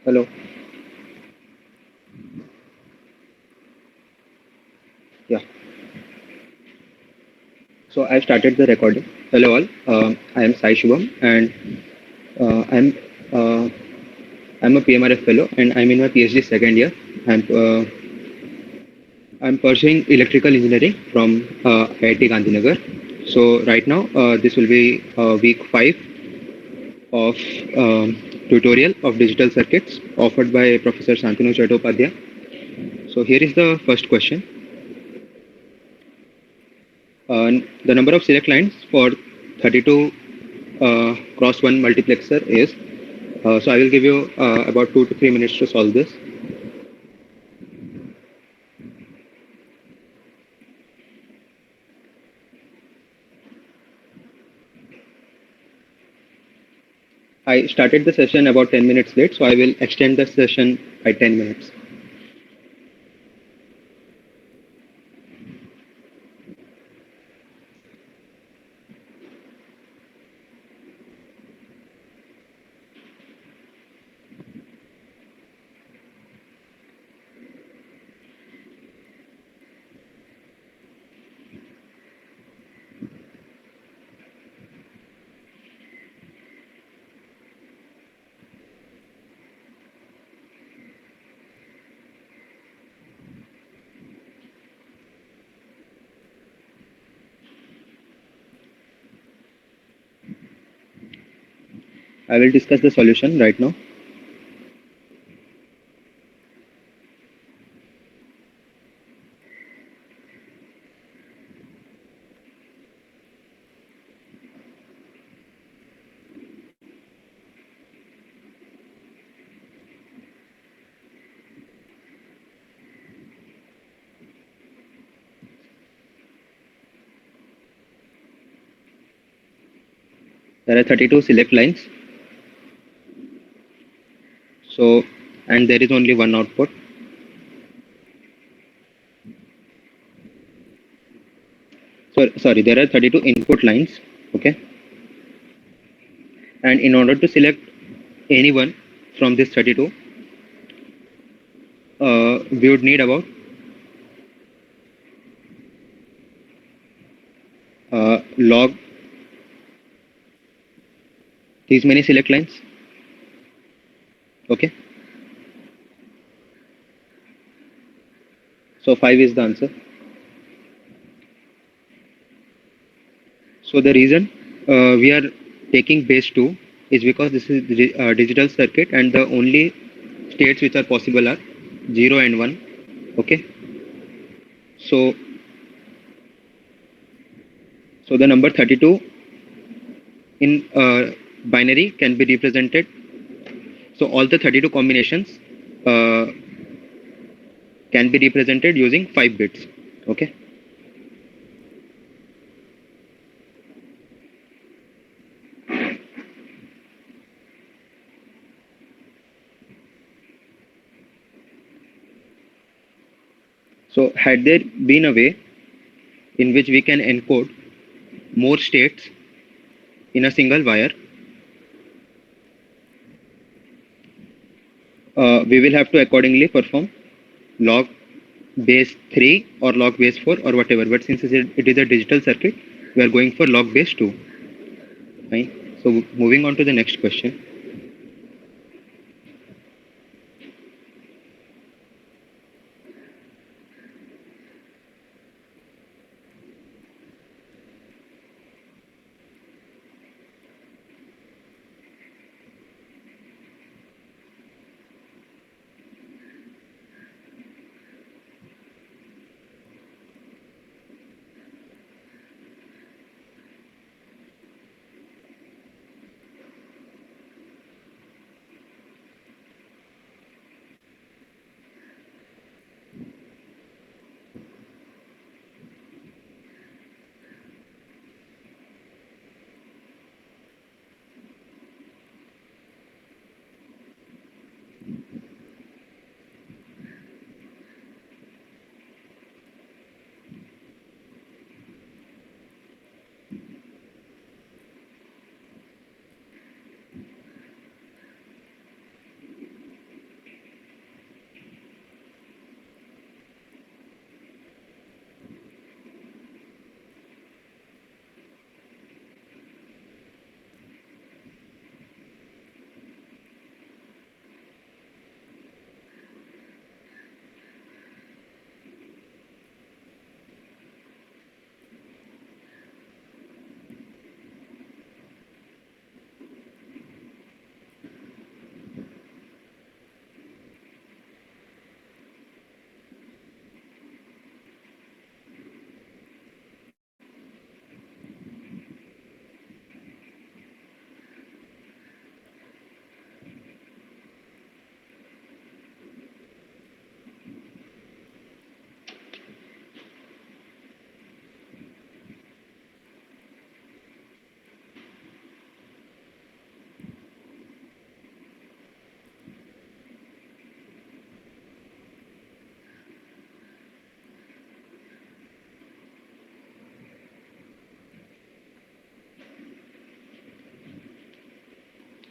Hello. Yeah. So I started the recording. Hello all. I am Sai Shubham, and uh, I'm uh, I'm a PMRF fellow, and I'm in my PhD second year. I'm uh, I'm pursuing electrical engineering from IIT Gandhinagar. So right now, this will be week 5 of tutorial of digital circuits offered by Professor Santanu Chattopadhyay. So here is the first question. The number of select lines for 32 cross 1 multiplexer is, so I will give you about 2 to 3 minutes to solve this. I started the session about 10 minutes late, so I will extend the session by 10 minutes. I will discuss the solution right now. There are 32 select lines. So, and there is only one output. So, sorry, there are 32 input lines. Okay. And in order to select anyone from this 32, we would need about log these many select lines. Okay. So 5 is the answer. So the reason we are taking base 2 is because this is digital circuit, and the only states which are possible are 0 and 1. Okay. So the number 32 in binary can be represented. So all the 32 combinations uh, can be represented using 5 bits. Okay. So had there been a way in which we can encode more states in a single wire, we will have to accordingly perform log base 3 or log base 4 or whatever. But since it is a digital circuit, we are going for log base 2. Right? So moving on to the next question.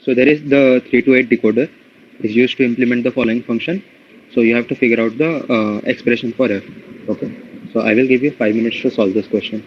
So there is the 3 to 8 decoder is used to implement the following function. So you have to figure out the expression for f. Okay. So I will give you 5 minutes to solve this question.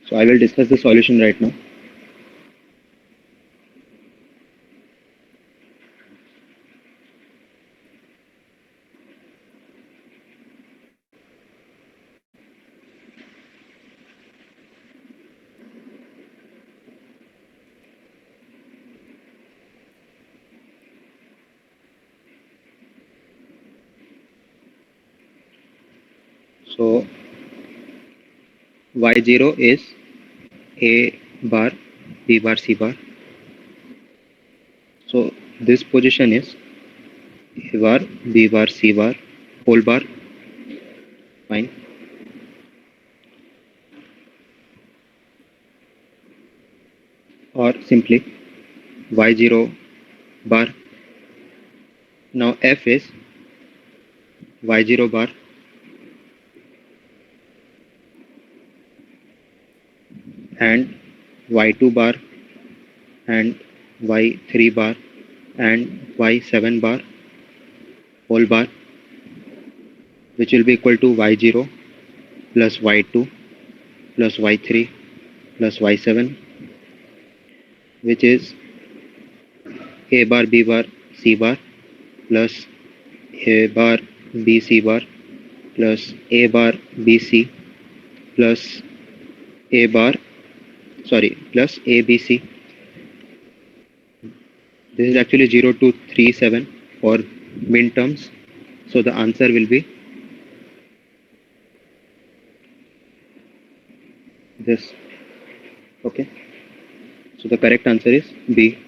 So I will discuss the solution right now. So y0 is a bar, b bar, c bar. So this position is a bar, b bar, c bar, whole bar. Fine. Or simply y0 bar. Now f is y0 bar and y2 bar and y3 bar and y7 bar whole bar, which will be equal to y0 plus y2 plus y3 plus y7, which is a bar b bar c bar plus a bar b c bar plus a bar b c plus a bar, sorry, plus a b c. This is actually 0237 for min terms. So the answer will be this. Okay. So the correct answer is B.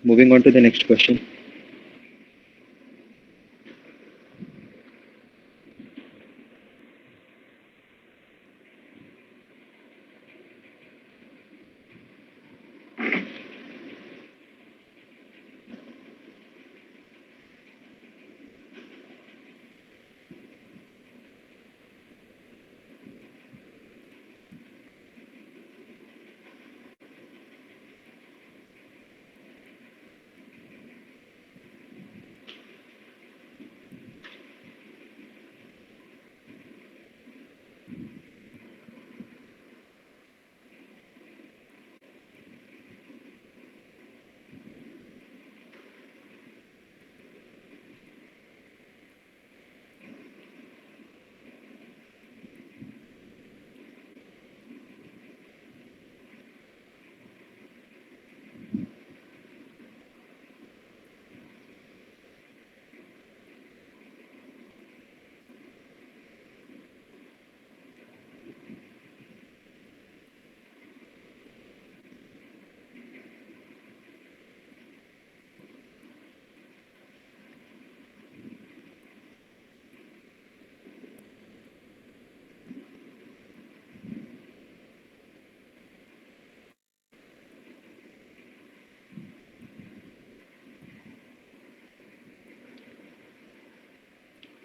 Moving on to the next question.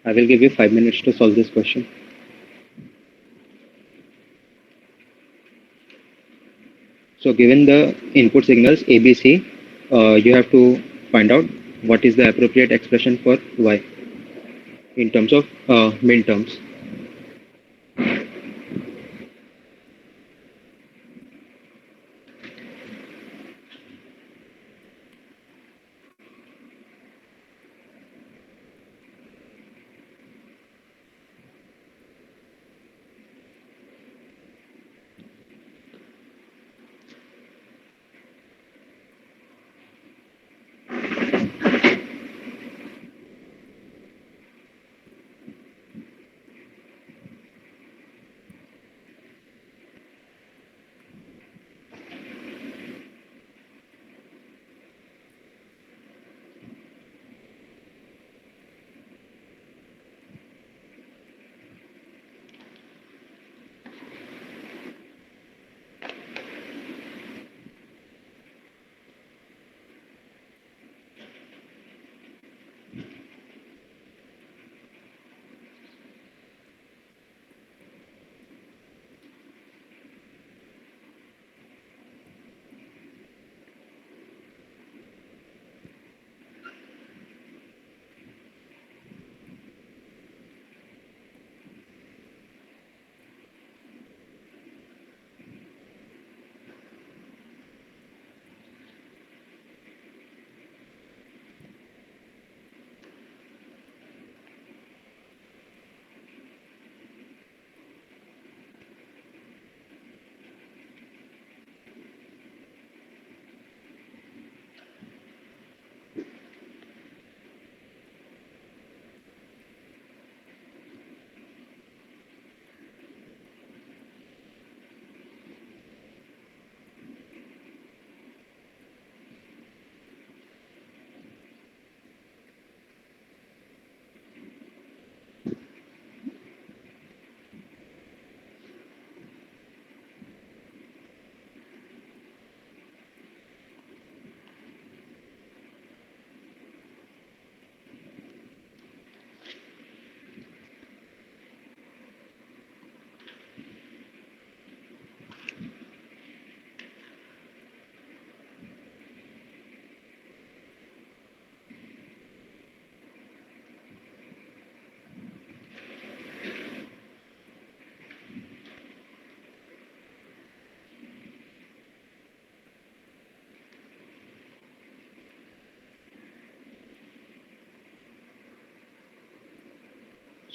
I will give you 5 minutes to solve this question. So given the input signals ABC, you have to find out what is the appropriate expression for Y in terms of min terms.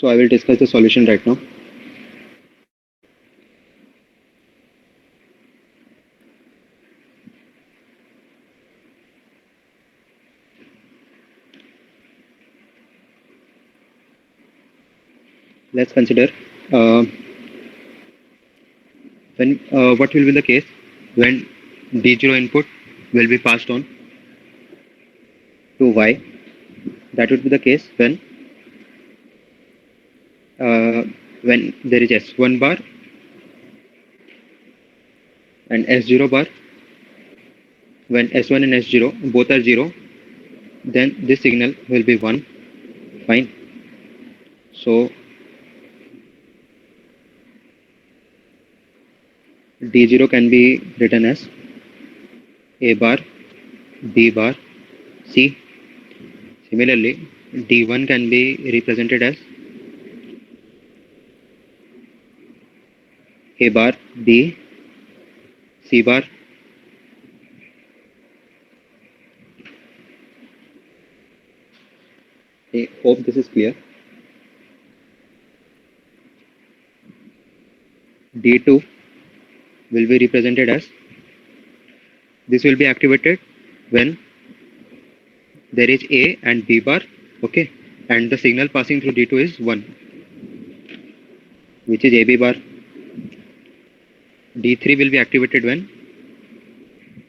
So I will discuss the solution right now. Let's consider uh, when what will be the case when D0 input will be passed on to Y. That would be the case uh, when there is S1 bar and S0 bar. When S1 and S0 both are 0, then this signal will be 1. Fine. So D0 can be written as A bar, B bar, C. Similarly, D1 can be represented as A bar, B, C bar. I hope this is clear. D2 will be represented as, this will be activated when there is A and B bar, okay, and the signal passing through D2 is 1, which is AB bar. D3 will be activated when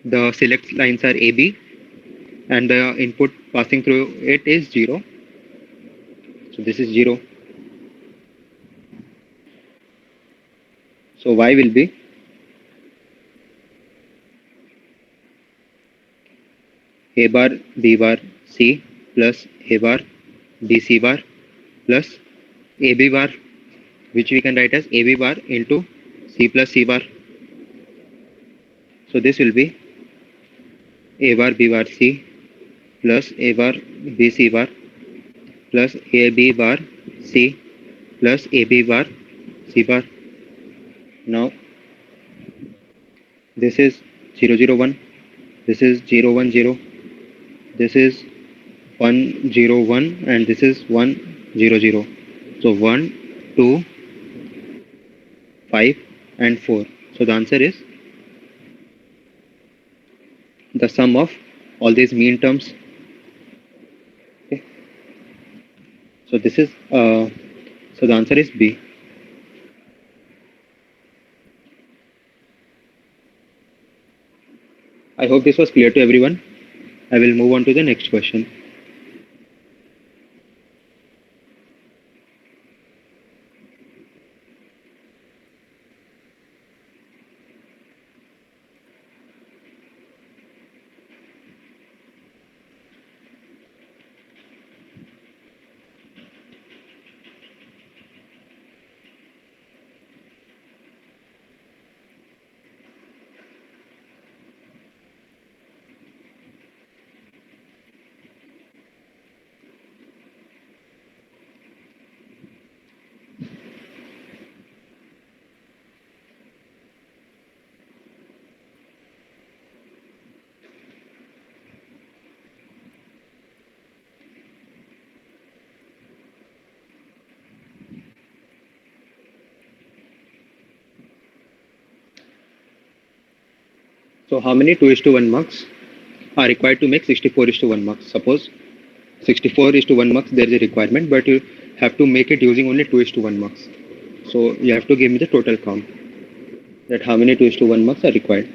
the select lines are AB and the input passing through it is 0. So this is 0. So Y will be A bar B bar C plus A bar BC bar plus AB bar, which we can write as AB bar into C plus C bar. So this will be A bar B bar C plus A bar B C bar plus AB bar C plus AB bar C bar. Now this is 0 0 1, this is 0 1 0, this is 1 0 1, and this is 1 0 0. So 1 2 5 and 4. So the answer is the sum of all these mean terms. Okay. So this is so the answer is B. I hope this was clear to everyone. I will move on to the next question. So how many 2 is to 1 marks are required to make 64 is to 1 marks? Suppose 64 is to 1 marks, there is a requirement, but you have to make it using only 2 is to 1 marks. So you have to give me the total count, that how many 2 is to 1 marks are required.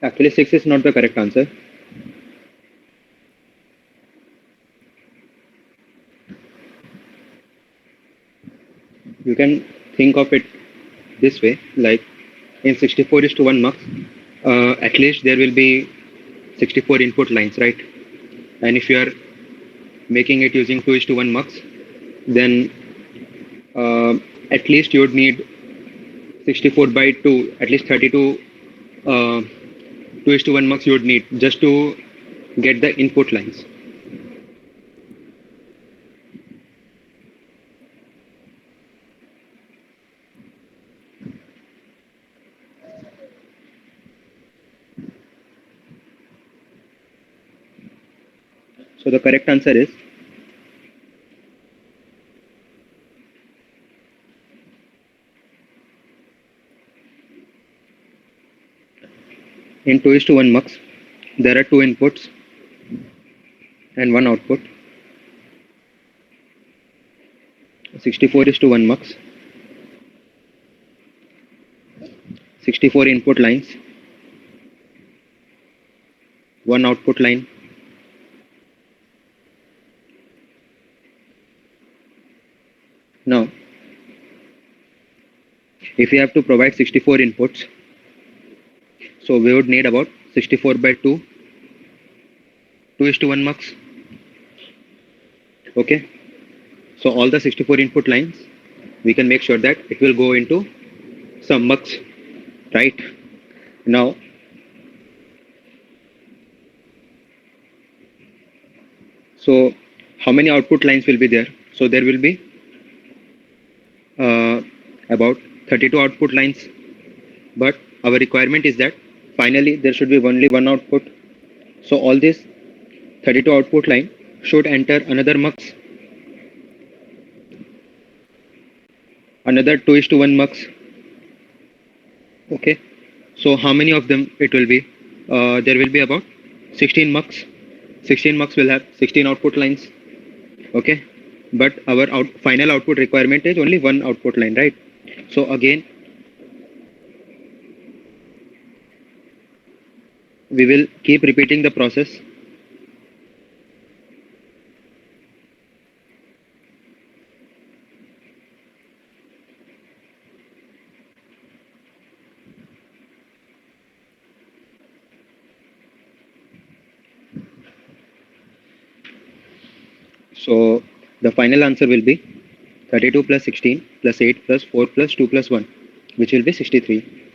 Actually, 6 is not the correct answer. You can think of it this way, like in 64 is to 1 marks, at least there will be 64 input lines, right? And if you are making it using 2 is to 1 marks, then at least you would need 64 by 2, at least 32 uh, 2 is to 1 marks you would need just to get the input lines. So the correct answer is in 2 is to 1 marks, there are 2 inputs and 1 output. 64 is to 1 marks, 64 input lines, 1 output line, Now, if we have to provide 64 inputs, so we would need about 64 by 2, 2 is to 1 mux. Okay. So all the 64 input lines, we can make sure that it will go into some mux, right? Now, so how many output lines will be there? So there will be about 32 output lines, but our requirement is that finally there should be only one output. So all this 32 output line should enter another mux, another 2 is to 1 mux. Okay. So how many of them it will be? There will be about 16 mux. 16 mux will have 16 output lines. Okay. But our final output requirement is only one output line, right? So again, we will keep repeating the process. So the final answer will be 32 plus 16 plus 8 plus 4 plus 2 plus 1, which will be 63.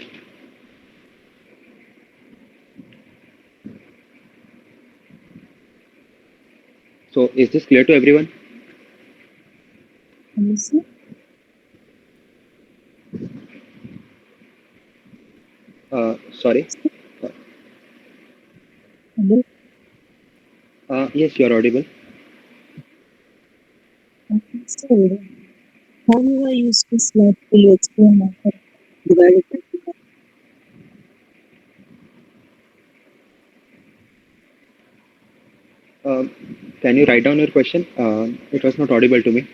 So is this clear to everyone? Sorry. Yes, you are audible. How do I use this slide to explain my divided by Can you write down your question? It was not audible to me.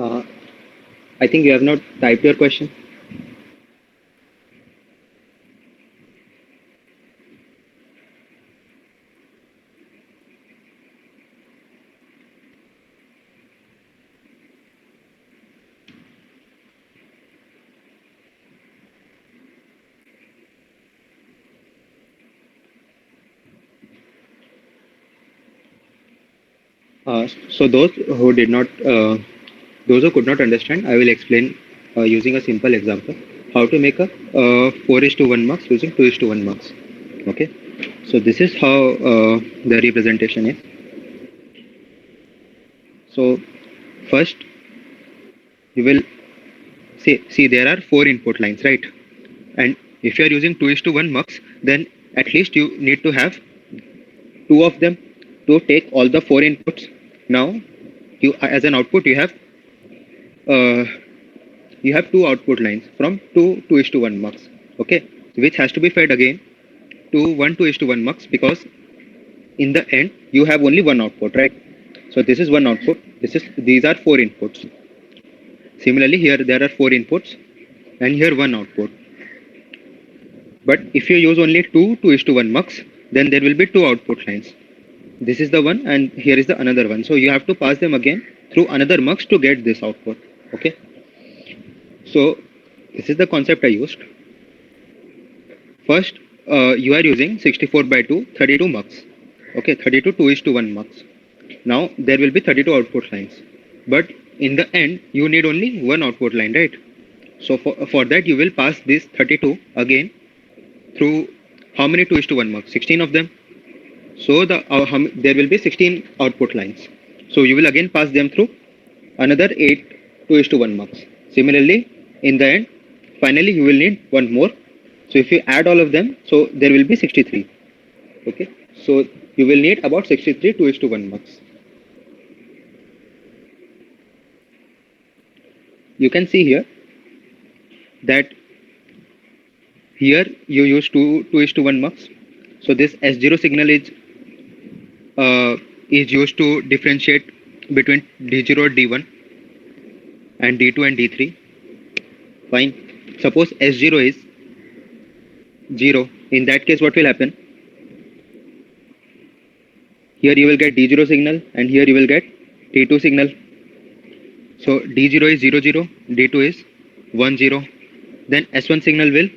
Uh, I think you have not typed your question. So those who could not understand, I will explain using a simple example how to make a 4 is to 1 mux using 2 is to 1 mux. Okay. So this is how the representation is. So first you will see there are 4 input lines, right? And if you are using 2:1 mux, then at least you need to have two of them to take all the 4 inputs. Now you, as an output, uh, you have two output lines from 2:1 mux, okay, which has to be fed again to 2:1 mux, because in the end you have only one output, right? So this is one output, these are 4 inputs. Similarly here there are 4 inputs and here one output. But if you use only 2:1 mux, then there will be two output lines. This is the one and here is the another one. So you have to pass them again through another mux to get this output. Okay. So this is the concept I used. First, you are using 64 by 2, 32 mux. Okay, 32 2:1 mux. Now there will be 32 output lines. But in the end, you need only one output line, right? So for that, you will pass this 32 again through how many 2:1 mux? 16 of them. So there will be 16 output lines. So you will again pass them through another 8 2:1 mux. Similarly, in the end, finally you will need one more. So if you add all of them, so there will be 63. Okay. So you will need about 63 2:1 mux. You can see here that here you use 2:1 mux. So this S0 signal is used to differentiate between D0 D1 and D2 and D3. Fine. Suppose S0 is 0. In that case, what will happen? Here you will get D0 signal and here you will get D2 signal. So D0 is 0 0, D2 is 1 0. Then S1 signal will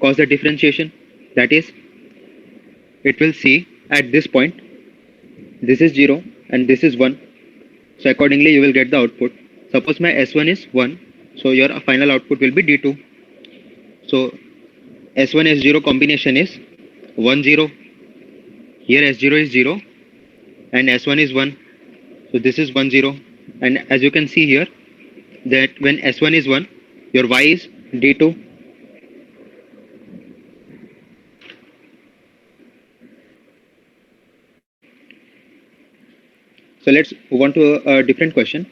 cause the differentiation. That is, it will see at this point, this is 0 and this is 1. So accordingly, you will get the output. Suppose my S1 is 1. So your final output will be D2. So S1 S0 combination is 1 0. Here S0 is 0 and S1 is 1. So this is 1 0. And as you can see here, that when S1 is 1, your Y is D2. So let's move on to a different question.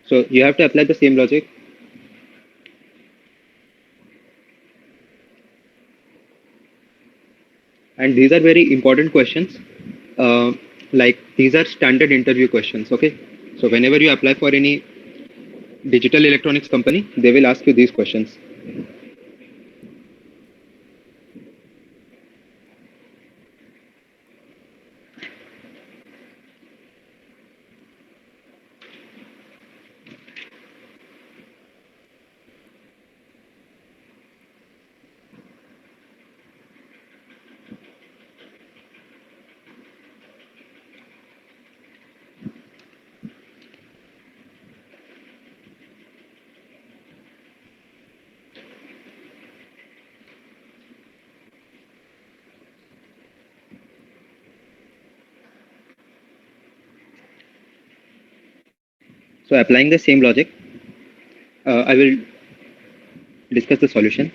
So you have to apply the same logic. And these are very important questions. Like these are standard interview questions. Okay. So whenever you apply for any digital electronics company, they will ask you these questions. So applying the same logic, I will discuss the solution.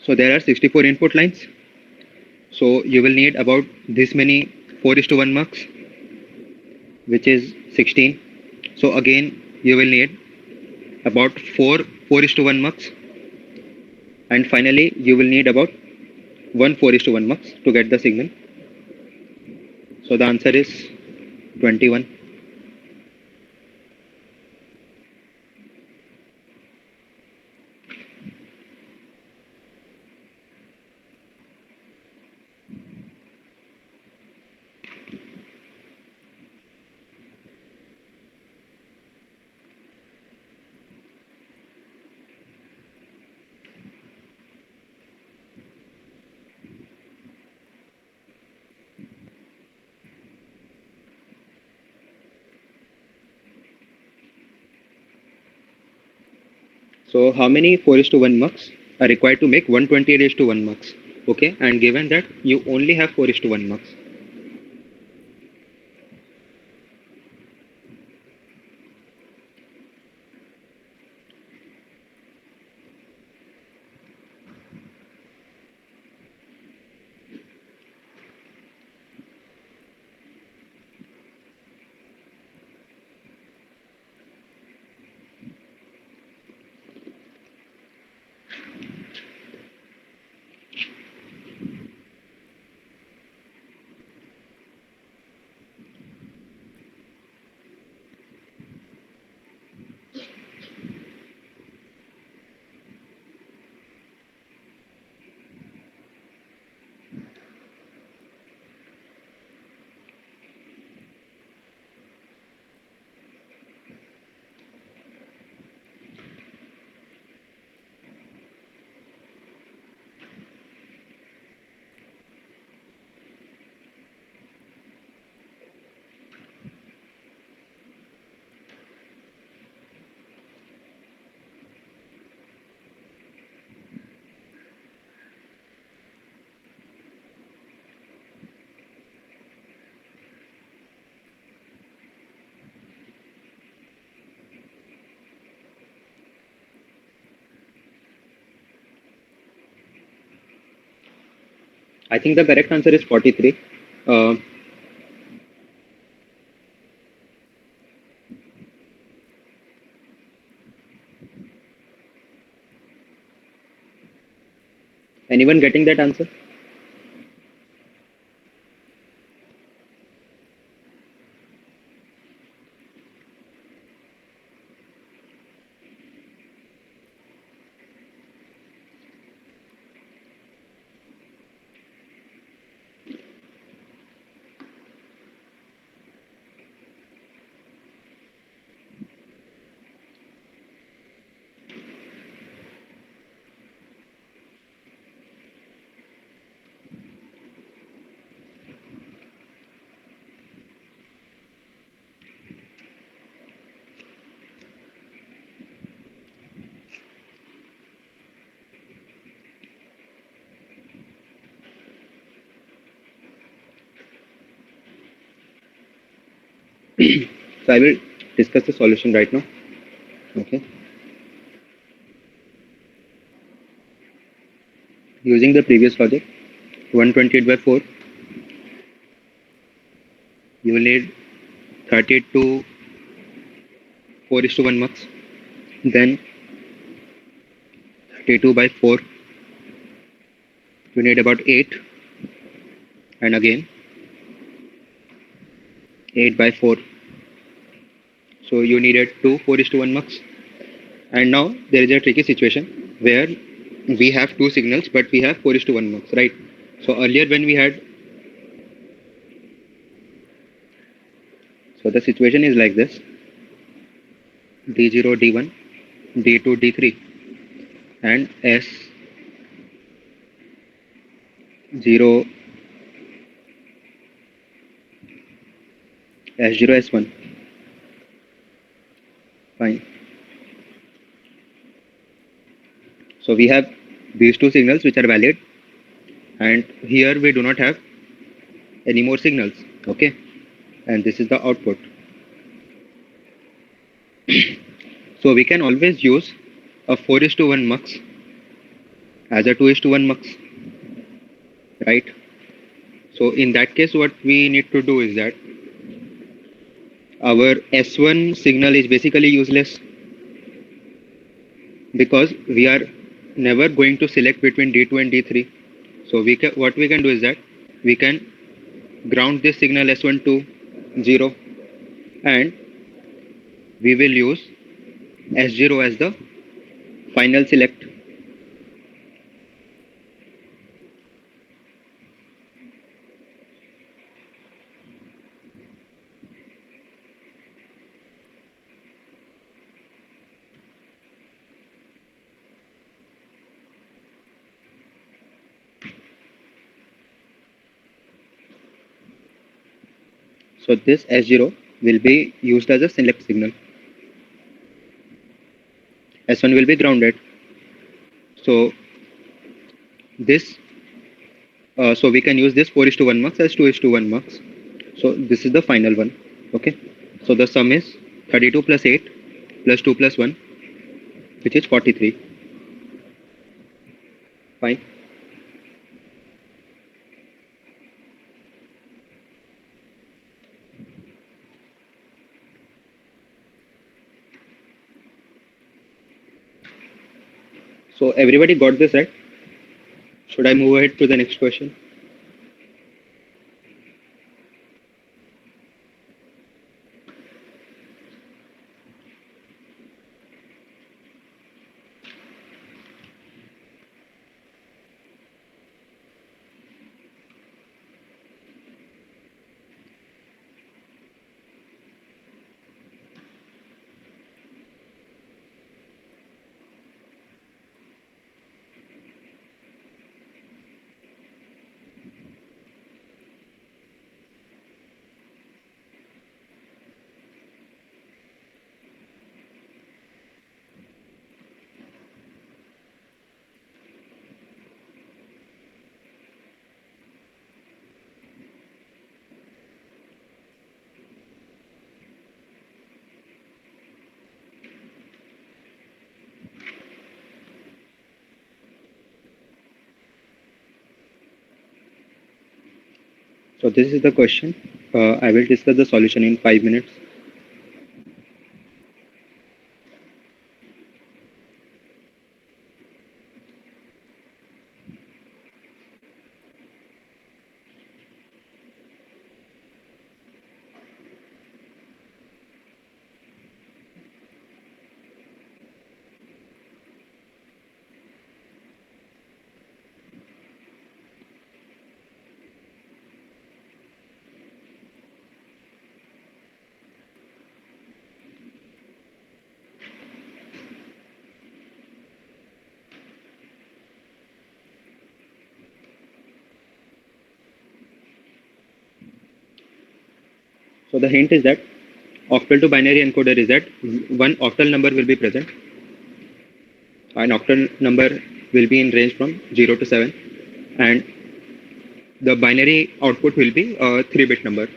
So there are 64 input lines. So you will need about this many 4:1 mux, which is 16. So again, you will need about 4:1 mux. And finally, you will need about 1 4:1 mux to get the signal. So the answer is 21. So how many 4 is to 1 mux are required to make 128 is to 1 mux? Okay, and given that you only have 4 is to 1 mux. I think the correct answer is 43. Uh, Anyone getting that answer? So I will discuss the solution right now. Okay. Using the previous logic, 128 by 4, you will need 38 to 4 is to 1 mux. Then 32 by 4, you need about 8. And again 8 by 4. So you needed 2 4 is to 1 mux. And now there is a tricky situation where we have two signals, but we have 4 is to 1 mux, right? So earlier when we had, so the situation is like this: D0, D1, D2, D3, and S0, S0, S1. Fine. So we have these two signals which are valid, and here we do not have any more signals. Okay, and this is the output. So we can always use a 4 is to 1 mux as a 2 is to 1 mux, right? So in that case, what we need to do is that our S1 signal is basically useless because we are never going to select between D2 and D3. So what we can do is that we can ground this signal S1 to 0, and we will use S0 as the final select. So this S0 will be used as a select signal. S1 will be grounded. So this so we can use this 4 is to 1 mux as 2 is to 1 mux. So this is the final one. Okay. So the sum is 32 plus 8 plus 2 plus 1, which is 43. Fine. So everybody got this right? Should I move ahead to the next question? So this is the question. I will discuss the solution in 5 minutes. So the hint is that octal to binary encoder is that one octal number will be present. An octal number will be in range from 0 to 7, and the binary output will be a 3-bit number.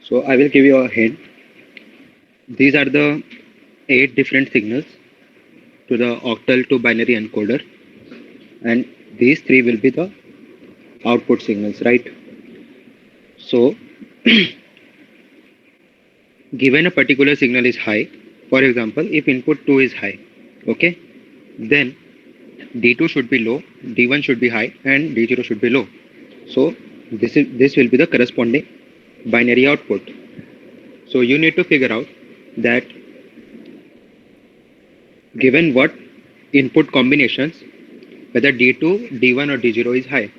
So I will give you a hint. These are the 8 different signals to the octal to binary encoder, and these three will be the output signals, right? So given a particular signal is high, for example, if input 2 is high, okay, then D2 should be low, D1 should be high, and D0 should be low. So this will be the corresponding binary output. So you need to figure out that given what input combinations, whether D2, D1 or D0 is high.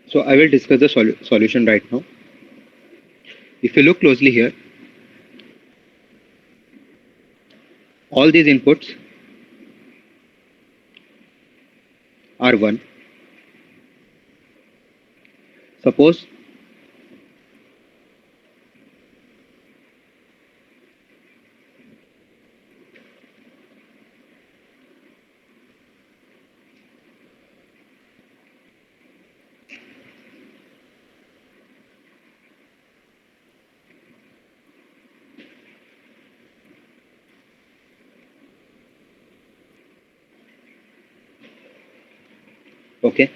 So I will discuss the solution right now. If you look closely here, all these inputs are 1. Suppose, okay,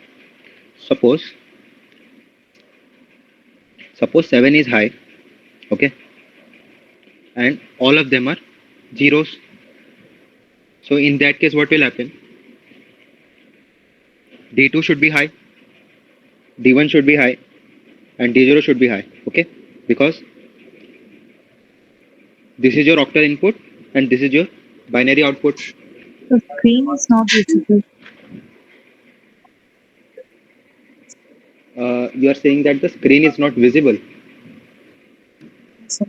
suppose, suppose 7 is high, okay, and all of them are zeros. So in that case, what will happen? D2 should be high, D1 should be high, and D0 should be high, okay, because this is your octal input and this is your binary output. The screen is not visible. You are saying that the screen is not visible. So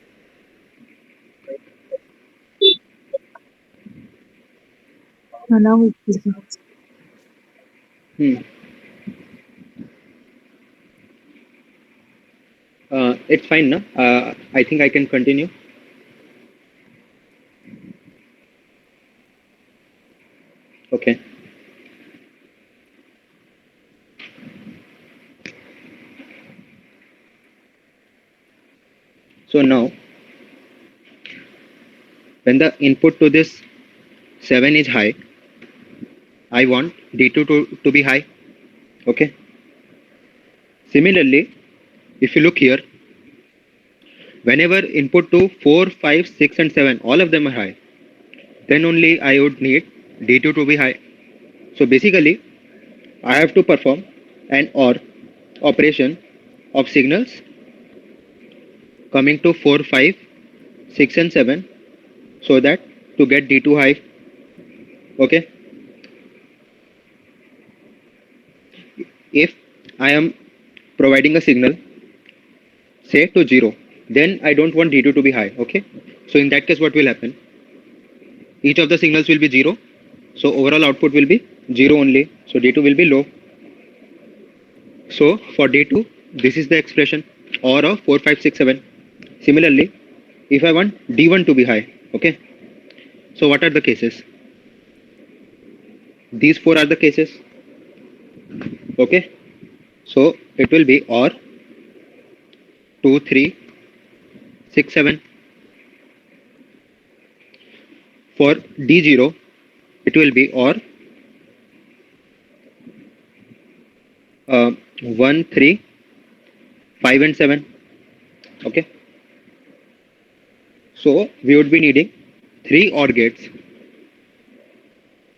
now it is visible. Hmm. It's fine, no? I think I can continue. Okay. So now, when the input to this 7 is high, I want D2 to be high. Okay. Similarly, if you look here, whenever input to 4, 5, 6, and 7, all of them are high, then only I would need D2 to be high. So basically, I have to perform an OR operation of signals coming to 4, 5, 6, and 7 so that to get D2 high. Okay. If I am providing a signal, say to 0, then I don't want D2 to be high. Okay. So in that case, what will happen? Each of the signals will be 0. So overall output will be 0 only. So D2 will be low. So for D2, this is the expression or of 4, 5, 6, 7. Similarly, if I want D1 to be high, okay. So what are the cases? These 4 are the cases. Okay. So it will be or 2, 3, 6, 7. For D0, it will be or 1, 3, 5, and 7. Okay. So we would be needing 3 OR gates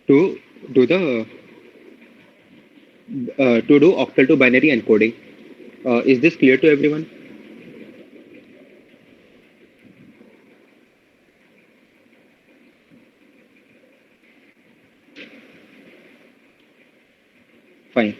to do the to do octal to binary encoding. Is this clear to everyone? Fine.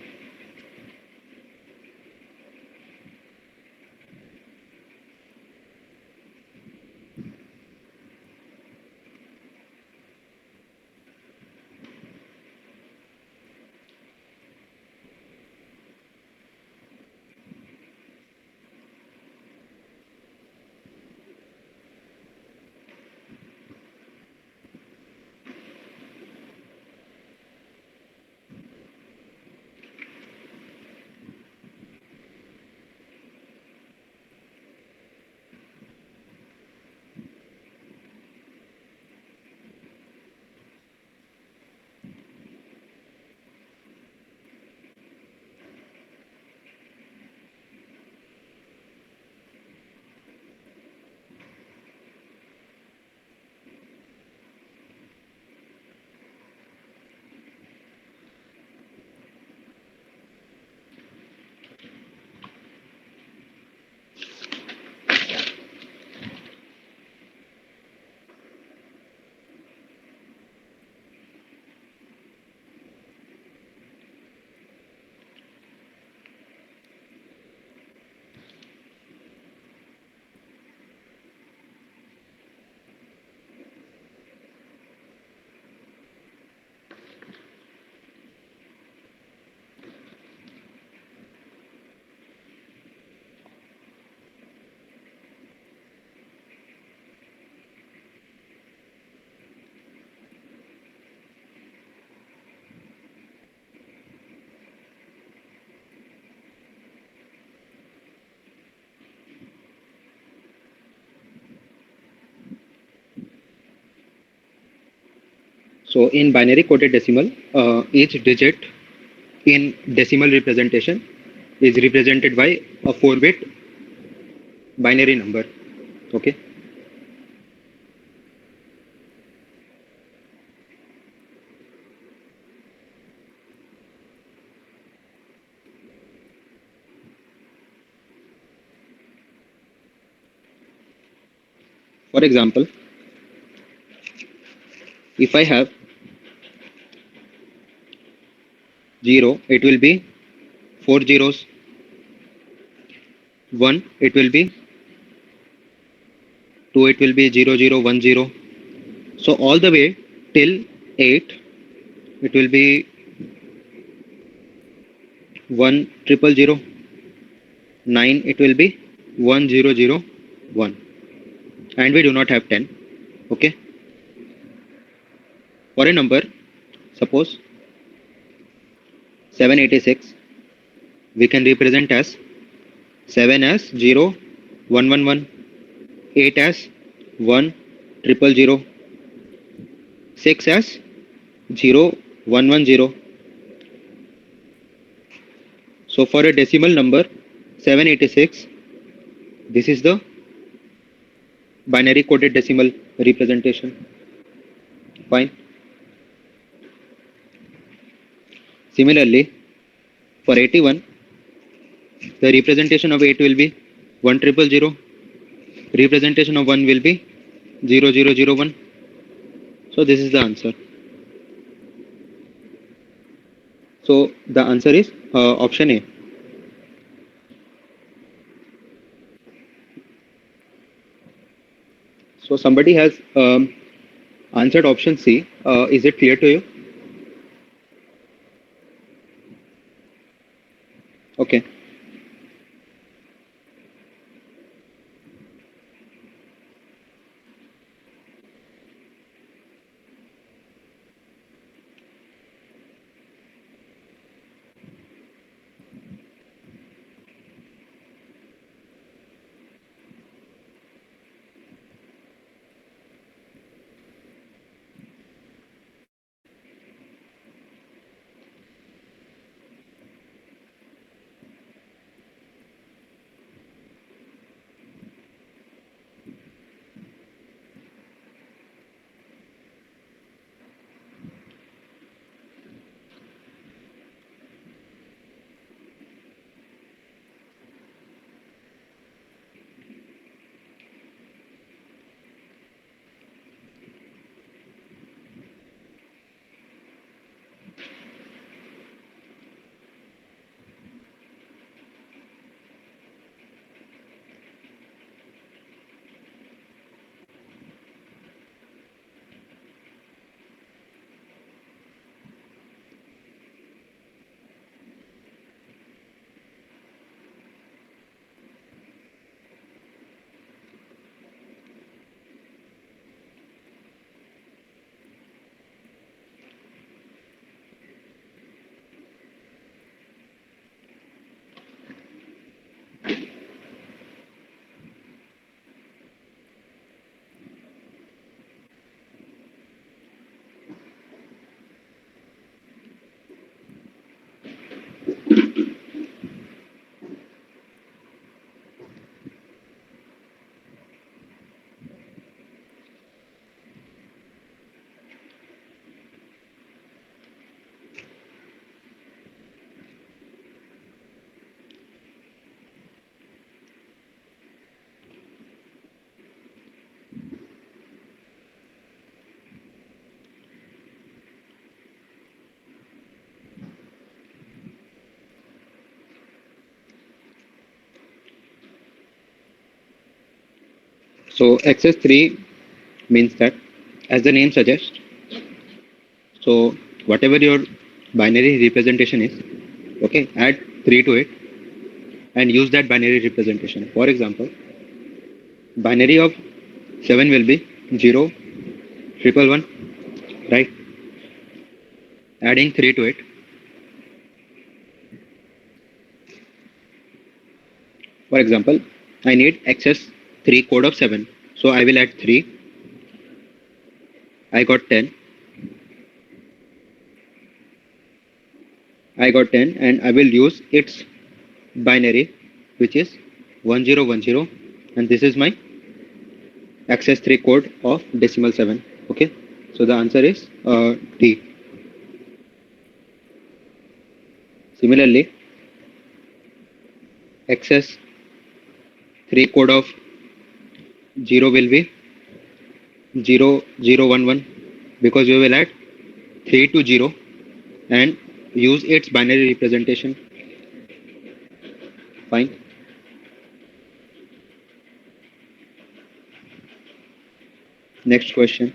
So in binary coded decimal, each digit in decimal representation is represented by a 4-bit binary number. Okay. For example, if I have 0, it will be 4 zeros. 1, it will be 2, it will be 0, 0, 1, 0. So all the way till 8, it will be 1 triple 0. 9, it will be 1, 0, 0, 1. And we do not have 10. Okay. For a number, suppose 786, we can represent as 7 as 0, 1, 1, 1, 8 as 1, triple 0, 6 as 0, 1, 1, 0. So for a decimal number 786, this is the binary coded decimal representation. Fine. Similarly, for 81, the representation of 8 will be 1 triple 0. Representation of 1 will be 0, 0, 0, 1. So this is the answer. So the answer is option A. So somebody has answered option C. Is it clear to you? Okay. So XS3 means that, as the name suggests, so whatever your binary representation is, okay, add 3 to it and use that binary representation. For example, binary of 7 will be 0, triple 1, right? Adding 3 to it. For example, I need access 3 code of 7. So I will add 3. I got 10. I got 10, and I will use its binary, which is 1010, and this is my access 3 code of decimal 7. Okay, so the answer is D. Similarly, access 3 code of 0 will be 0011, because we will add 3 to 0 and use its binary representation. Fine. Next question.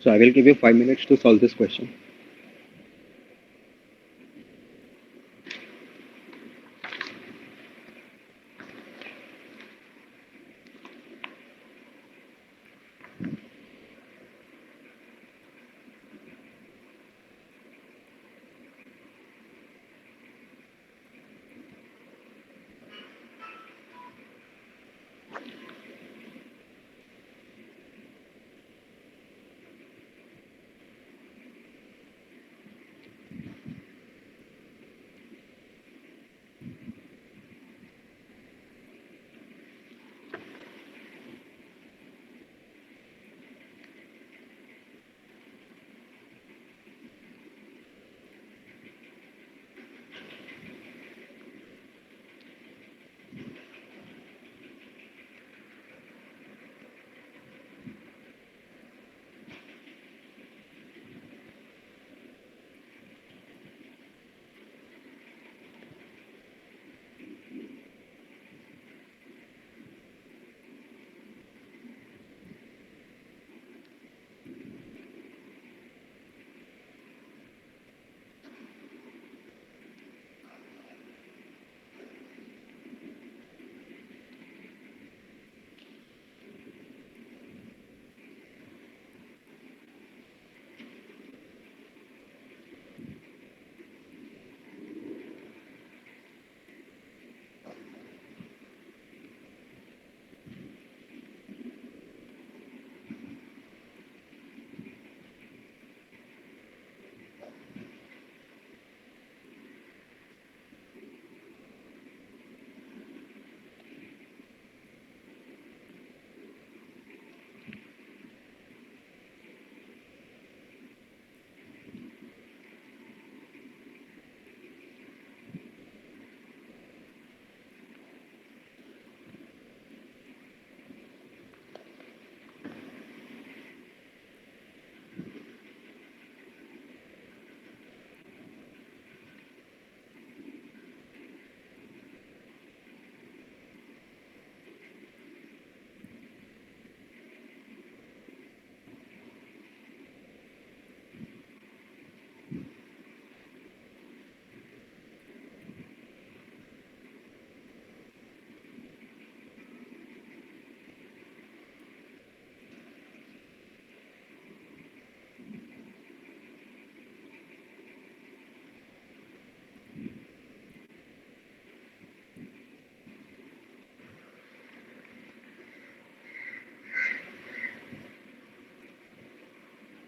So I will give you 5 minutes to solve this question.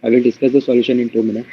I will discuss the solution in 2 minutes.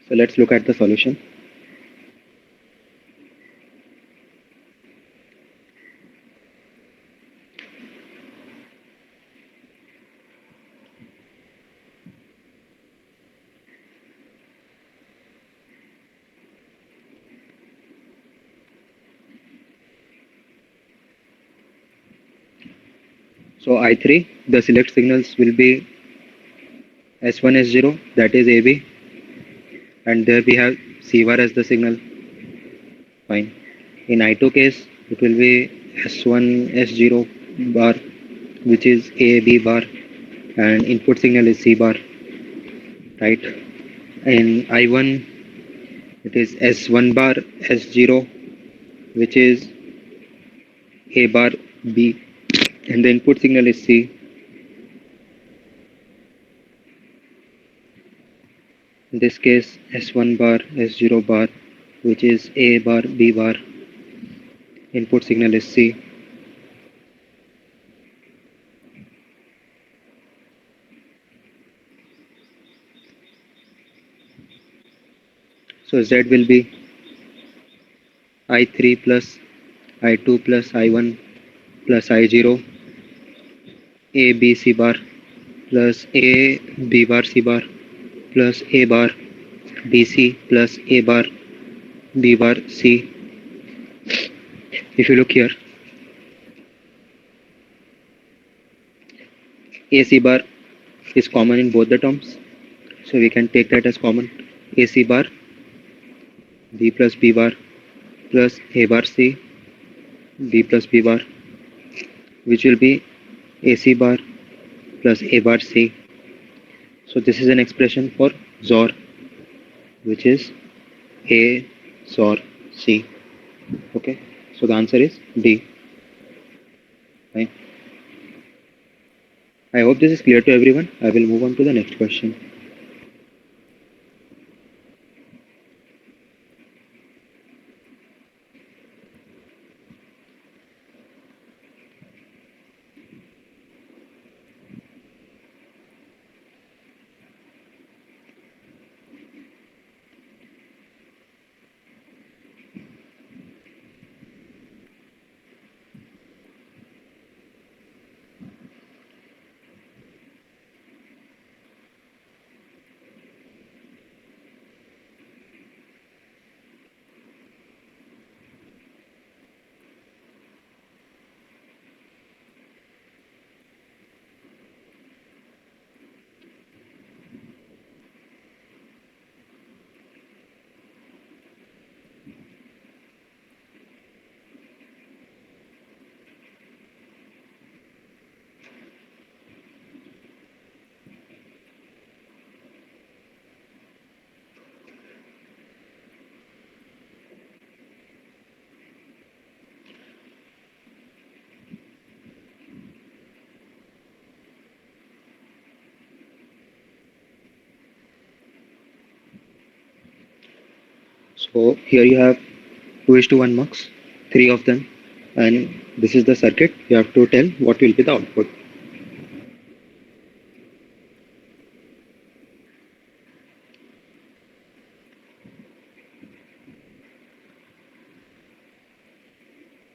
So let's look at the solution. So I3, the select signals will be S1, S0, that is AB, and there we have C bar as the signal. Fine. In I2 case, it will be S1, S0 bar, which is A, B bar, and input signal is C bar, right? In I1, it is S1 bar, S0, which is A bar, B, and the input signal is C. In this case, S1 bar, S0 bar, which is A bar, B bar, input signal is C. So Z will be I3 plus I2 plus I1 plus I0 A B C bar plus A B bar C bar plus A bar B C plus A bar B bar C. If you look here, AC bar is common in both the terms, so we can take that as common. AC bar B plus B bar plus A bar C B plus B bar, which will be AC bar plus A bar C. So this is an expression for XOR, which is A XOR C. Okay, so the answer is D. Fine. I hope this is clear to everyone. I will move on to the next question. So here you have 2:1 mux, three of them, and this is the circuit. You have to tell what will be the output.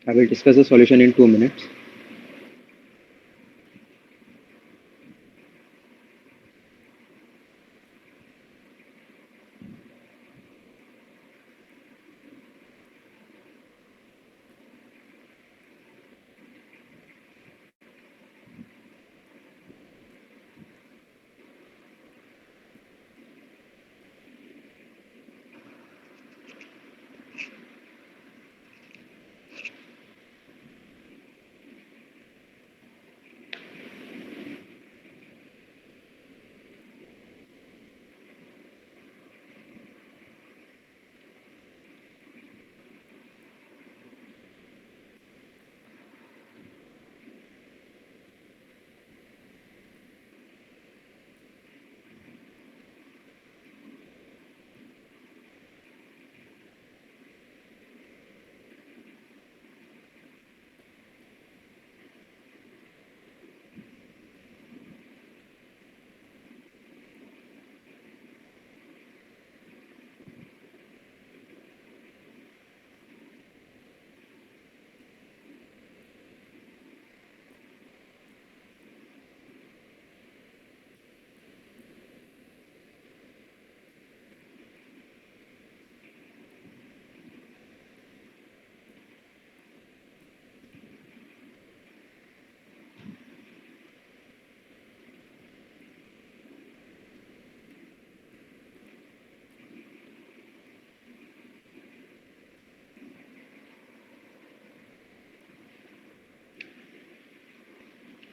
I will discuss the solution in 2 minutes.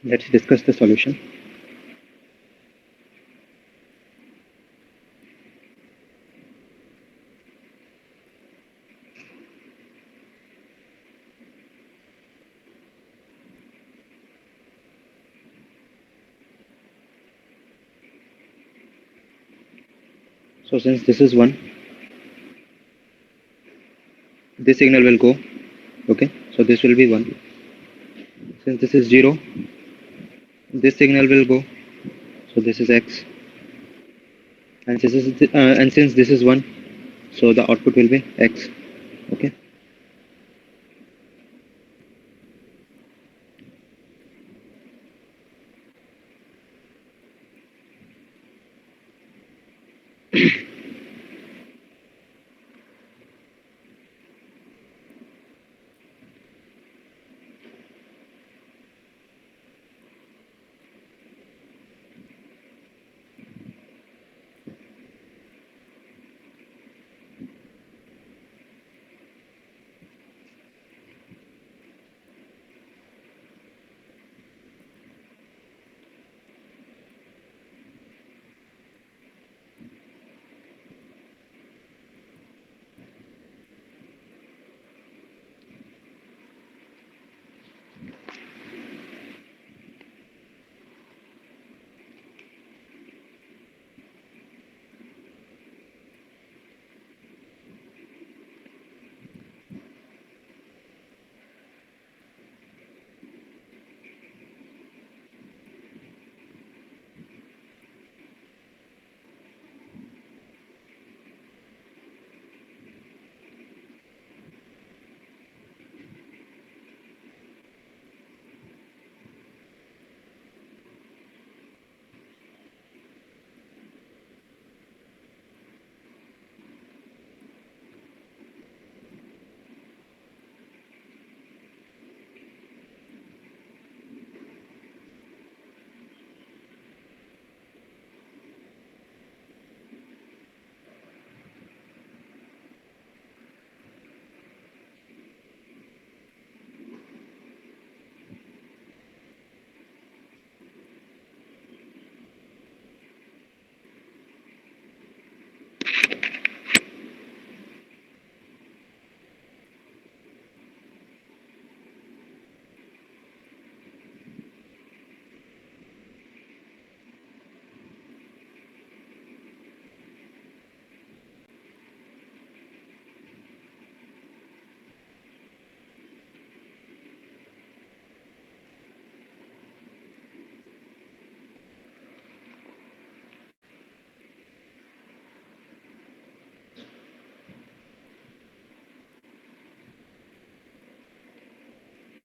Let's discuss the solution. So since this is 1, this signal will go. Okay, so this will be 1. Since this is 0, this signal will go. So this is X. And since this is 1, so the output will be X. Okay.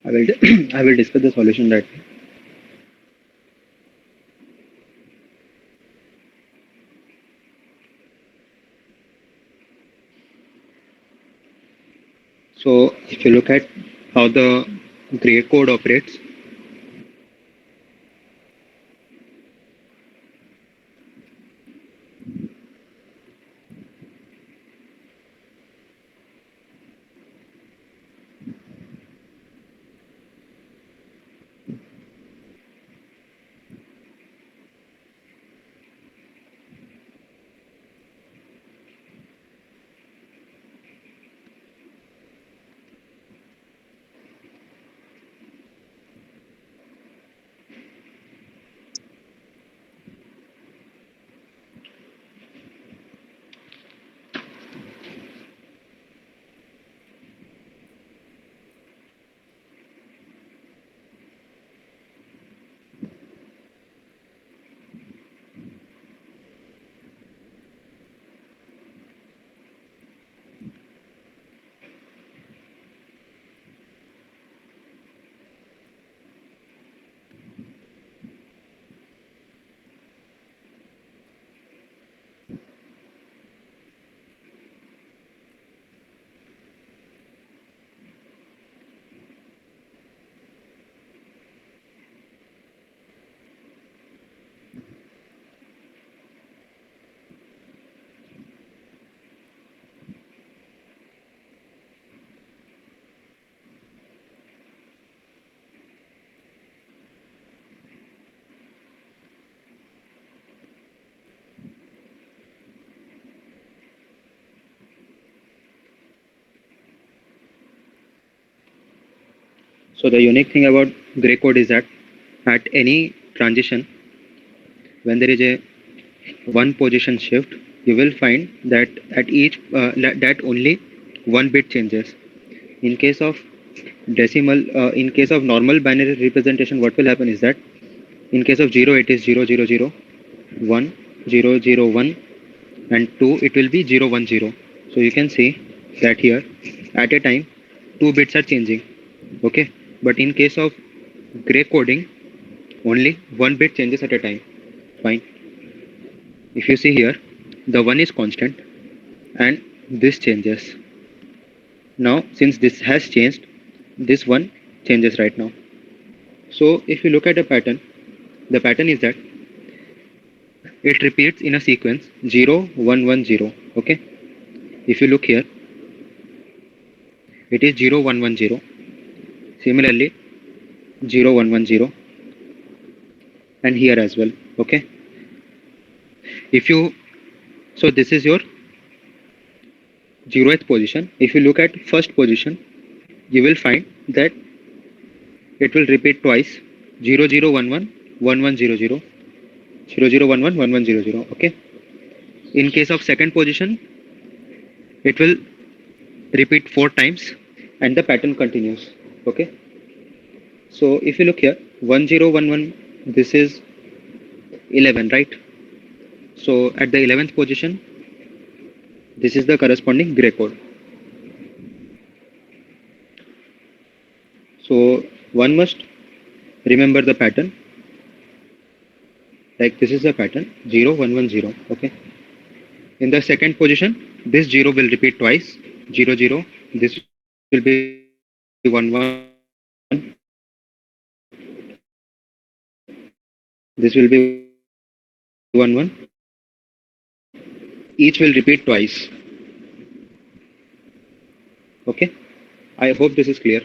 I will I will discuss the solution that. So if you look at how the gray code operates, so the unique thing about gray code is that at any transition, when there is a one position shift, you will find that at each that only one bit changes. In case of in case of normal binary representation, what will happen is that in case of 0, it is 000, 1, 001, and 2, it will be 010. So you can see that here at a time, two bits are changing. Okay, but in case of gray coding, only one bit changes at a time. Fine. If you see here, the 1 is constant and this changes. Now, since this has changed, this one changes right now. So, if you look at the pattern is that it repeats in a sequence 0 1 1 0. Okay, if you look here, it is 0 1 1 0. Similarly, 0 1 1 0, and here as well. Okay, if you so this is your 0th position. If you look at first position, you will find that it will repeat twice 0011 1100 0011 1100. Okay, in case of second position, it will repeat four times and the pattern continues. Okay, so if you look here, 1011, this is 11, right? So at the 11th position, this is the corresponding gray code. So one must remember the pattern, like this is the pattern 0110. Okay, in the second position, this 0 will repeat twice 00, this will be 11, this will be 11, each will repeat twice. Okay, I hope this is clear.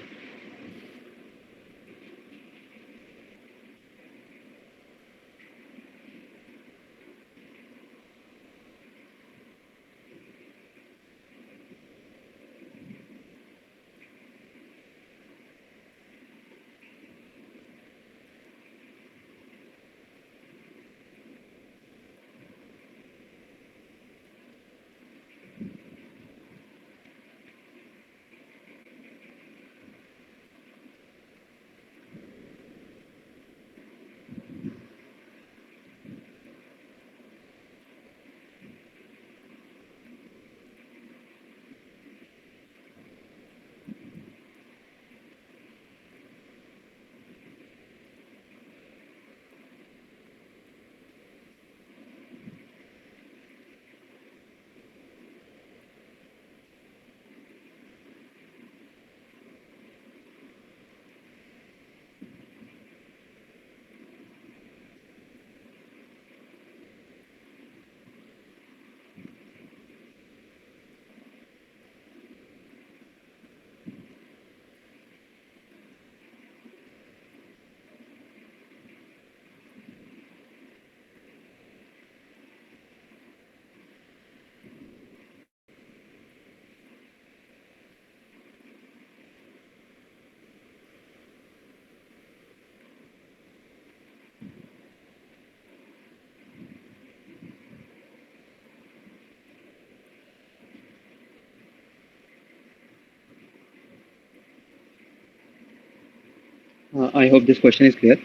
I hope this question is clear.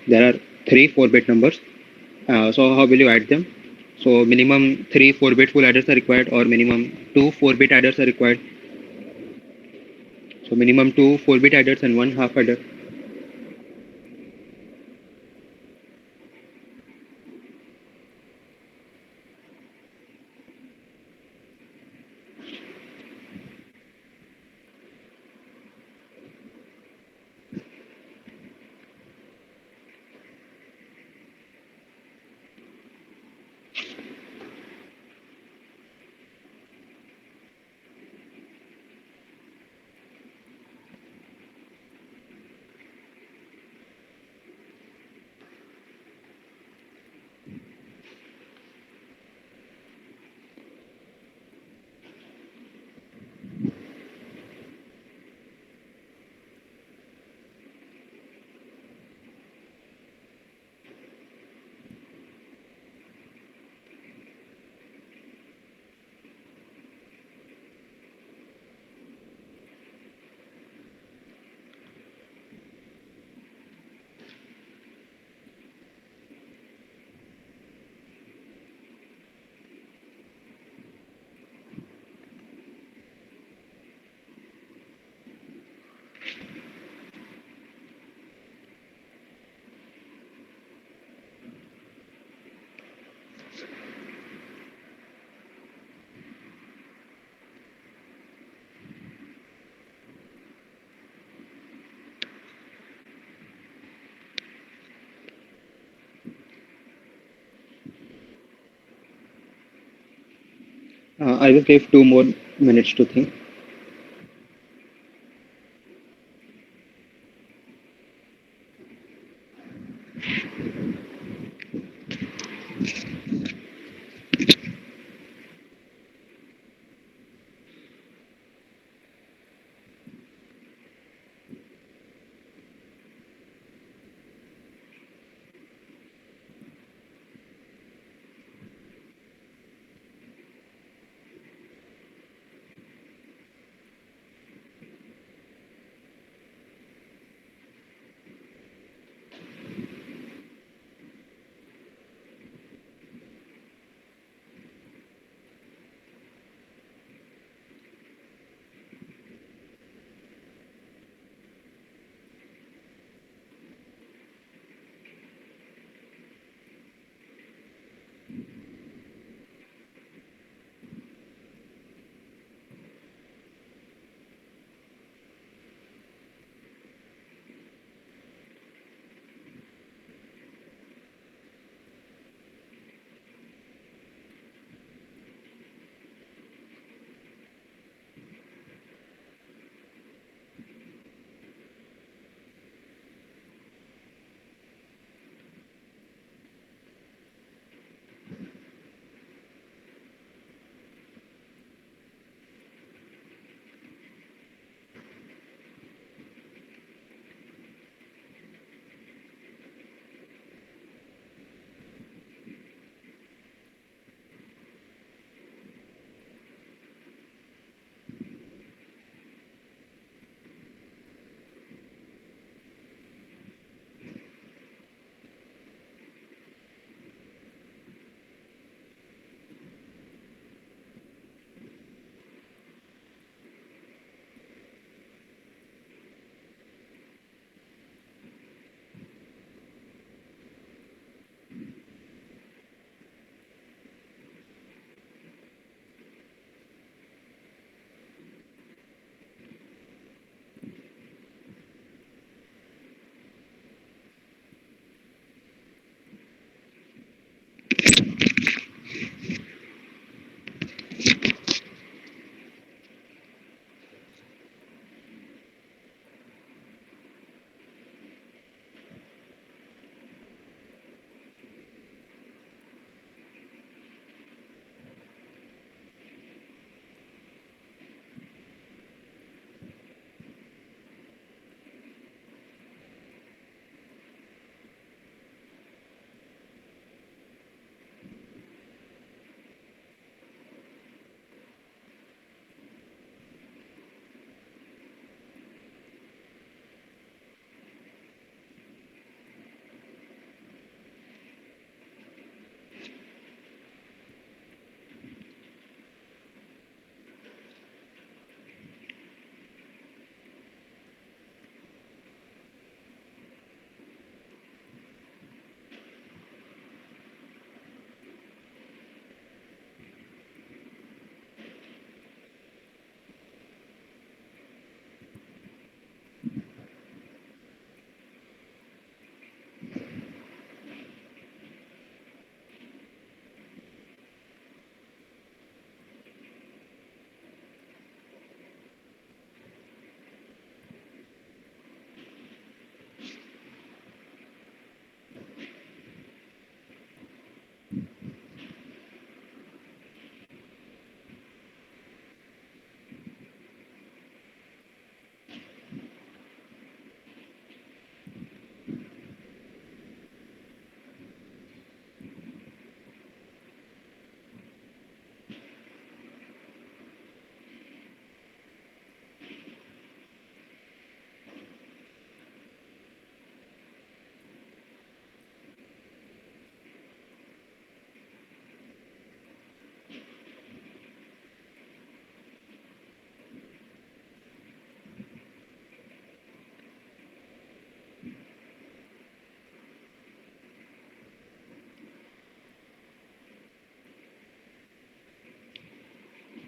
There are three 4-bit numbers. So how will you add them? So minimum three 4-bit full adders are required, or minimum two 4-bit adders are required. So minimum two 4-bit adders and one half adder. I will give 2 more minutes to think.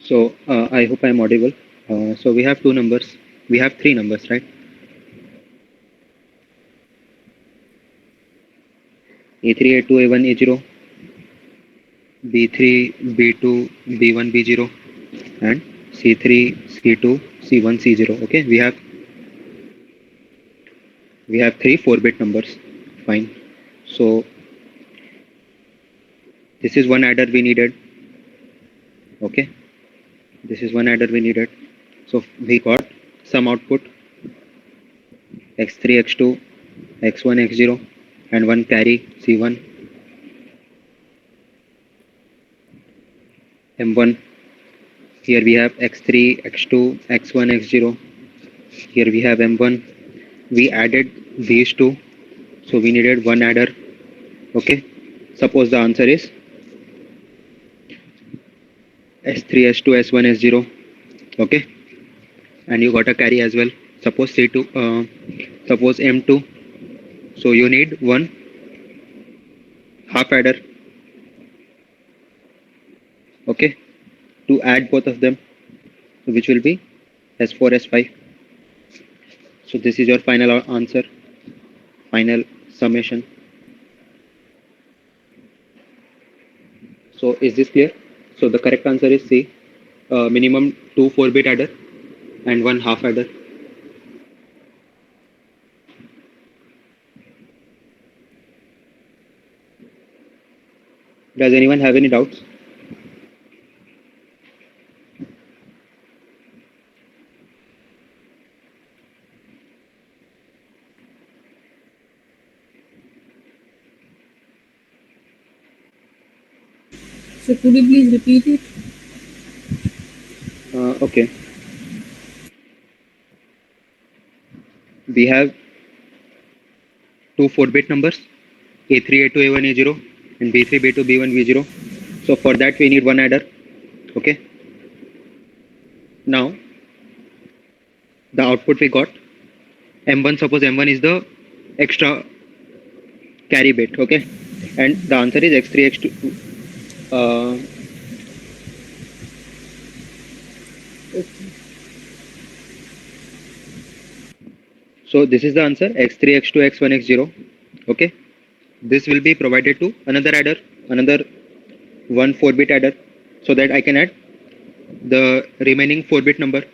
So I hope I'm audible. So we have two numbers. We have three numbers, right? A3, A2, A1, A0, B3, B2, B1, B0, and C3, C2, C1, C0. Okay, we have three 4-bit numbers. Fine. So this is one adder we needed. Okay, this is one adder we needed. So we got some output x3, x2, x1, x0, and one carry C1, M1. Here we have x3, x2, x1, x0. Here we have M1. We added these two, so we needed one adder. Okay. Suppose the answer is S3, S2, S1, S0. Okay. And you got a carry as well. Suppose C2, suppose M2. So you need one half adder. Okay. To add both of them, which will be S4, S5. So this is your final answer, final summation. So is this clear? So the correct answer is C. Minimum two 4-bit adder and one half adder. Does anyone have any doubts? So could you please repeat it? Okay. We have two 4-bit numbers, A3, A2, A1, A0, and B3, B2, B1, B0. So for that we need one adder. Okay. Now the output we got M1. Suppose M1 is the extra carry bit. Okay, and the answer is x3, x2. Uh, Okay. so this is the answer x3, x2, x1, x0. Okay, this will be provided to another adder, another one 4-bit adder, so that I can add the remaining 4-bit number.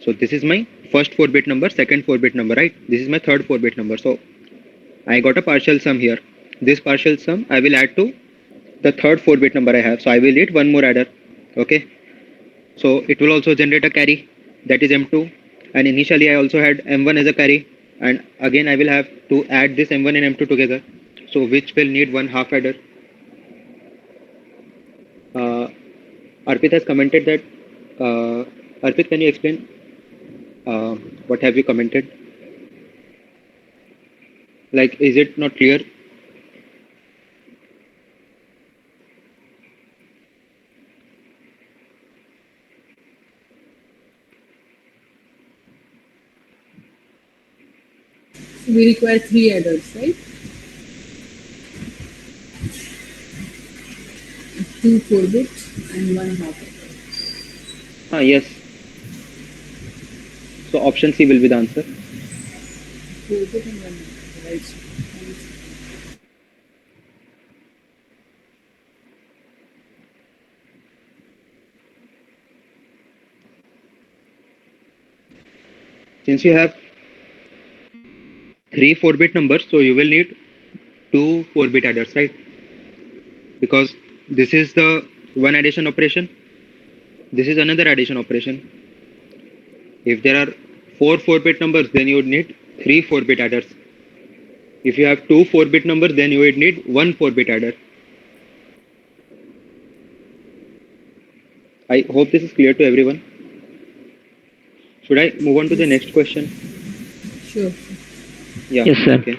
So this is my first 4-bit number, second 4-bit number, right? This is my third 4-bit number. So I got a partial sum here. This partial sum I will add to the third 4-bit number I have. So I will need one more adder. Okay. So it will also generate a carry, that is M2. And initially I also had M1 as a carry. And again I will have to add this M1 and M2 together. So which will need one half adder. Uh, Arpit has commented that. Arpit, can you explain what have you commented? Like, is it not clear? We require three adders, right? Two 4-bits and one half adder. Ah, yes. So option C will be the answer. 4-bit and one half adder, right? Since you have three 4-bit numbers, so you will need two 4-bit adders, right? Because this is the one addition operation, this is another addition operation. If there are four 4-bit numbers, then you would need three 4-bit adders. If you have two 4-bit numbers, then you would need one 4-bit adder. I hope this is clear to everyone. Should I move on to the next question? Sure. Yeah. Yes, sir. Okay.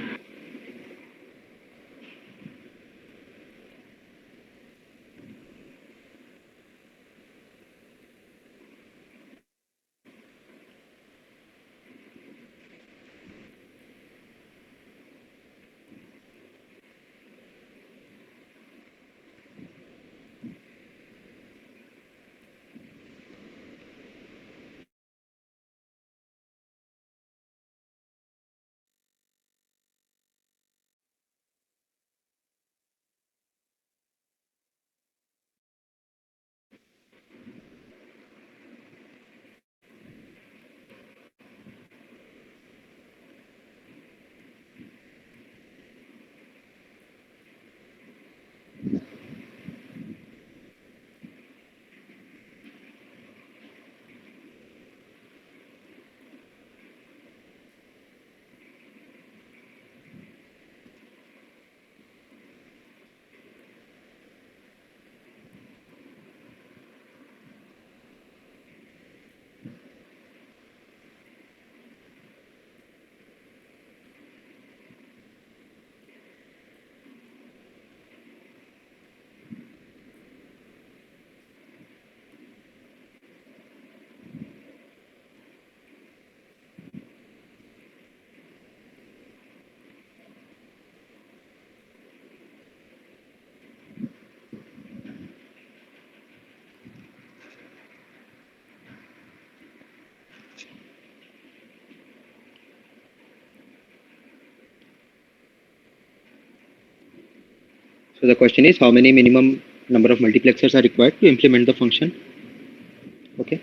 So the question is how many minimum number of multiplexers are required to implement the function. Okay.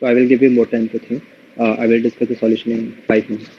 So I will give you more time to think. I will discuss the solution in 5 minutes.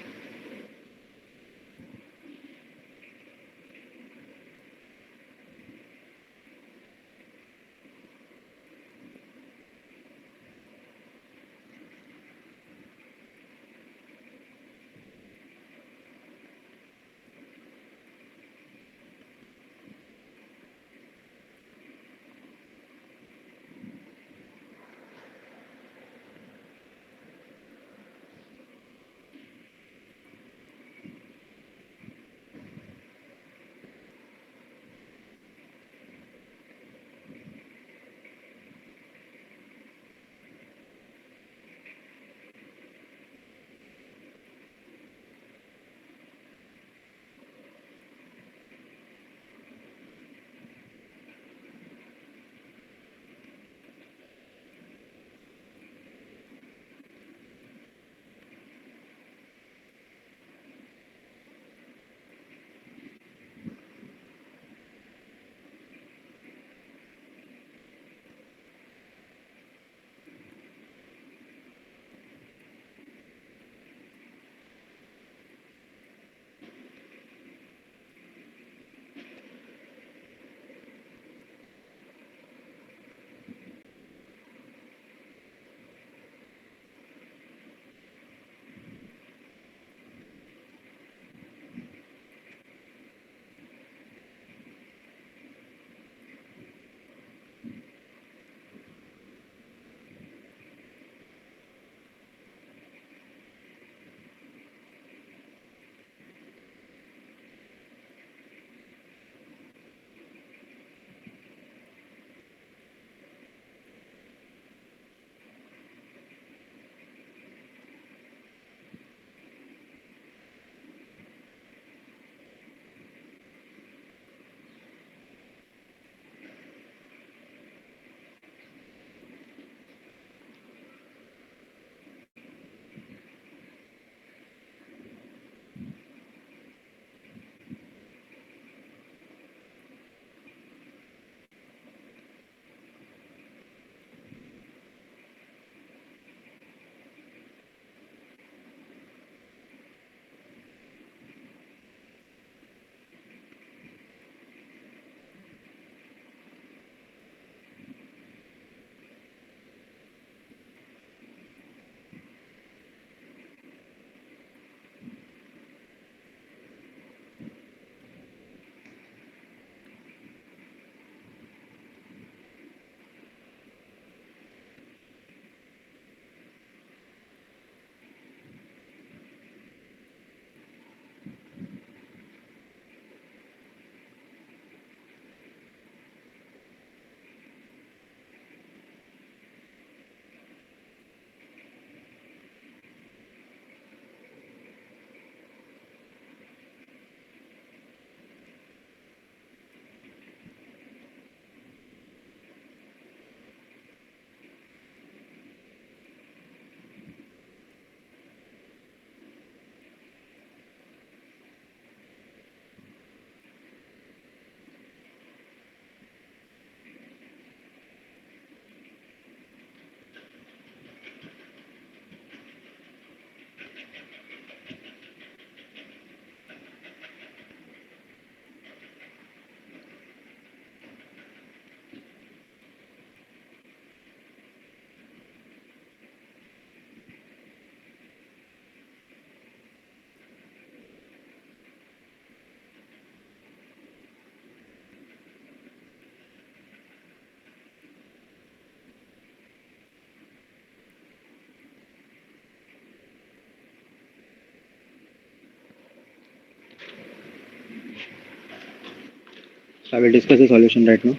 So I will discuss the solution right now.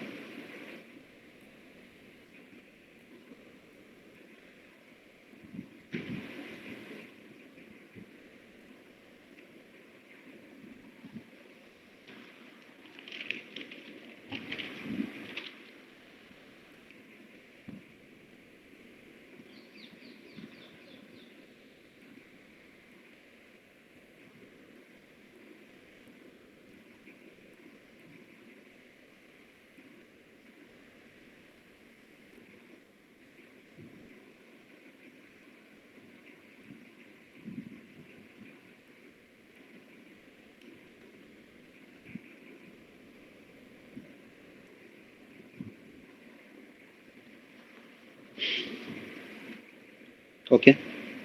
Okay,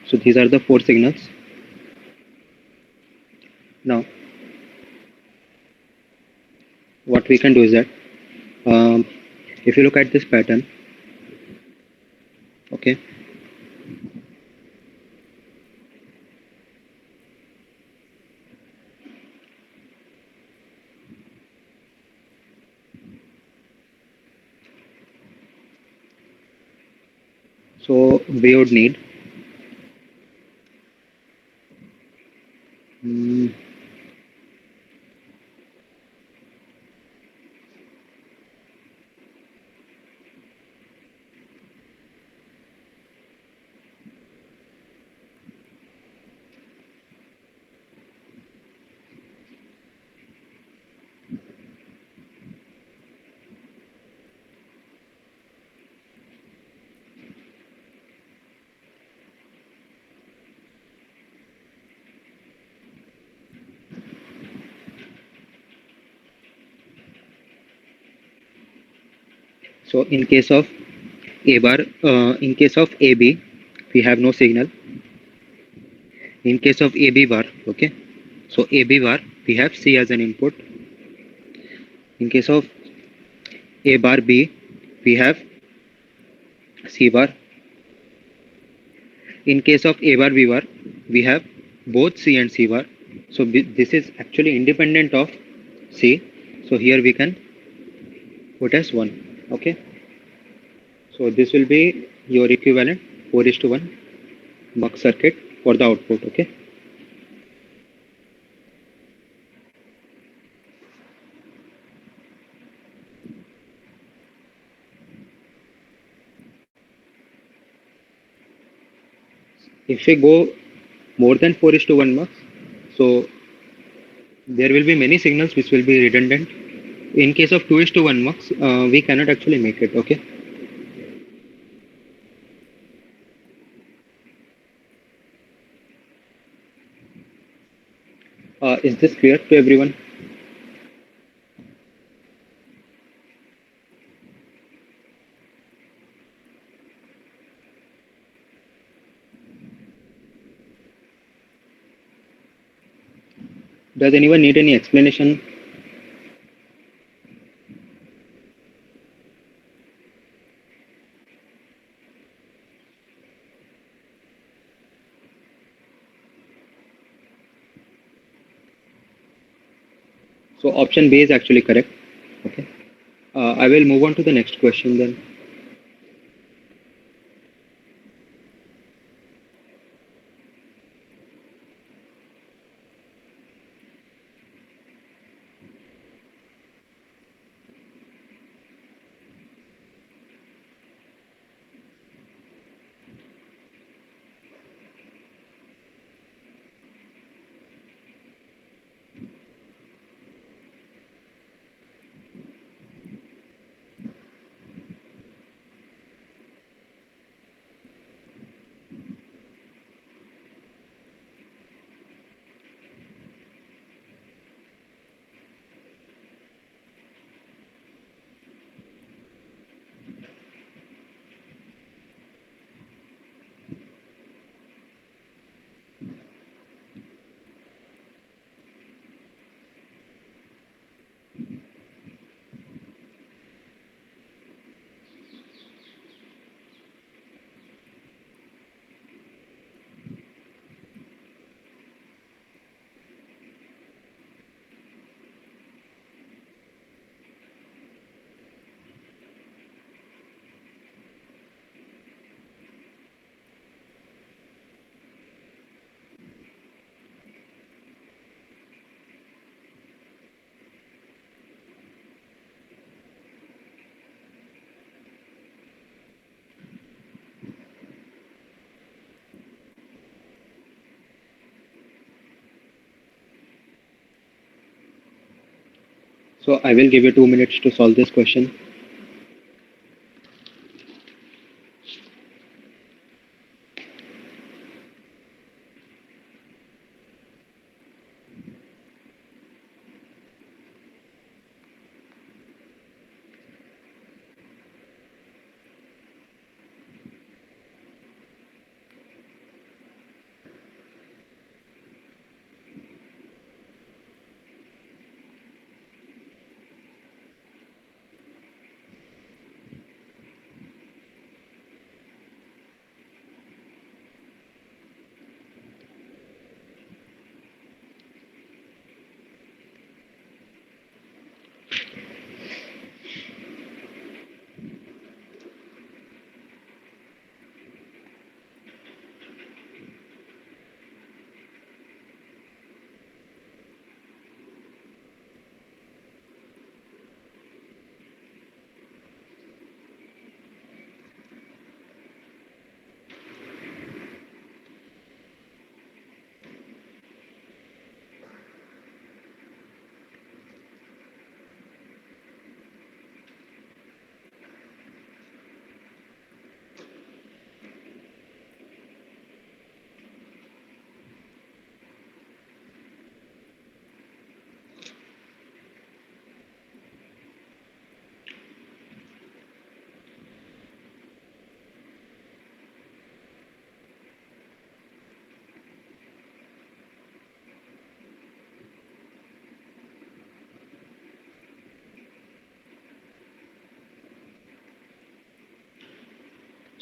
so these are the four signals. Now, what we can do is that um, if you look at this pattern, okay, so we would need mm, so in case of A bar, in case of AB, we have no signal. In case of AB bar, okay, so AB bar, we have C as an input. In case of A bar B, we have C bar. In case of A bar B bar, we have both C and C bar. So this is actually independent of C. So here we can put as 1. Okay. So this will be your equivalent 4:1 buck circuit for the output. Okay. If we go more than 4:1 mux, so there will be many signals which will be redundant. In case of 2:1 mux, we cannot actually make it. Okay. Is this clear to everyone? Does anyone need any explanation? So option B is actually correct. Okay. I will move on to the next question then. So I will give you 2 minutes to solve this question.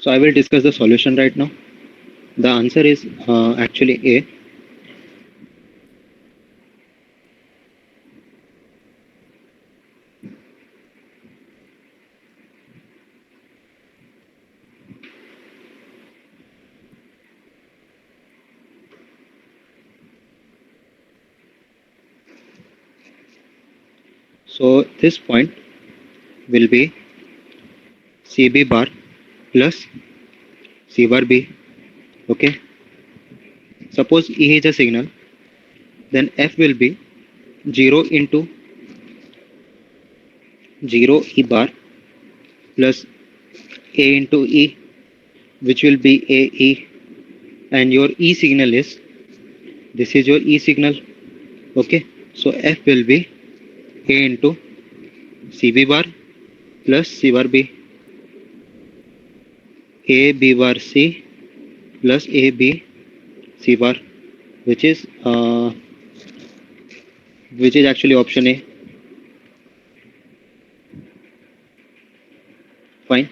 So I will discuss the solution right now. The answer is actually A. So this point will be CB bar plus C bar B. Okay. Suppose E is a signal, then F will be 0 into 0 E bar plus A into E, which will be AE. And your E signal is, this is your E signal. Okay. So F will be A into CB bar plus C bar B. A B bar C plus A B C bar, which is actually option A. Fine.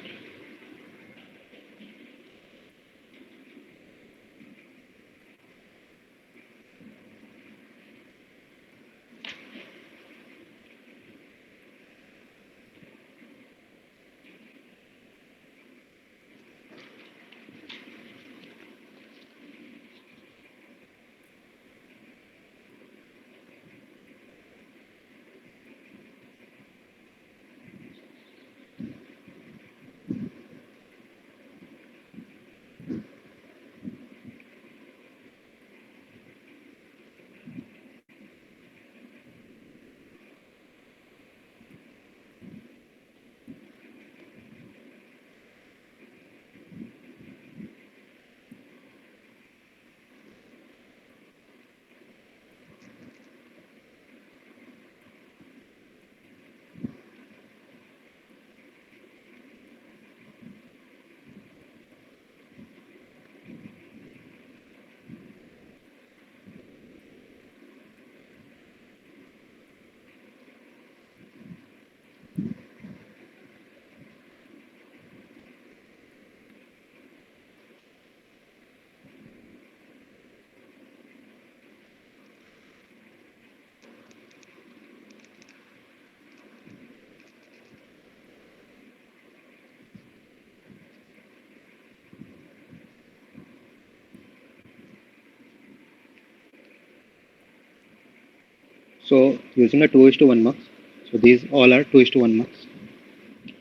So using a 2 is to 1 marks. So these all are 2 is to 1 marks.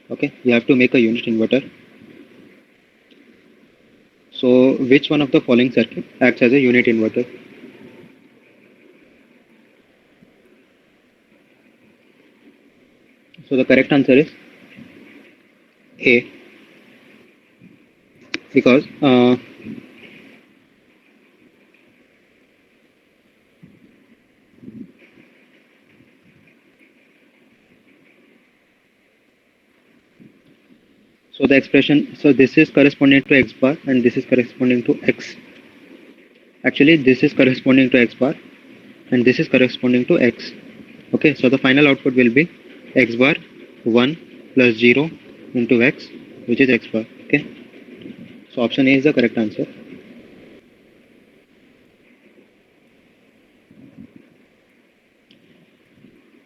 Okay. You have to make a unit inverter. So which one of the following circuit acts as a unit inverter? So the correct answer is A, because so the expression, so this is corresponding to X bar and this is corresponding to X. Actually, this is corresponding to X bar and this is corresponding to X. Okay, so the final output will be X bar 1 plus 0 into X, which is X bar. Okay, so option A is the correct answer.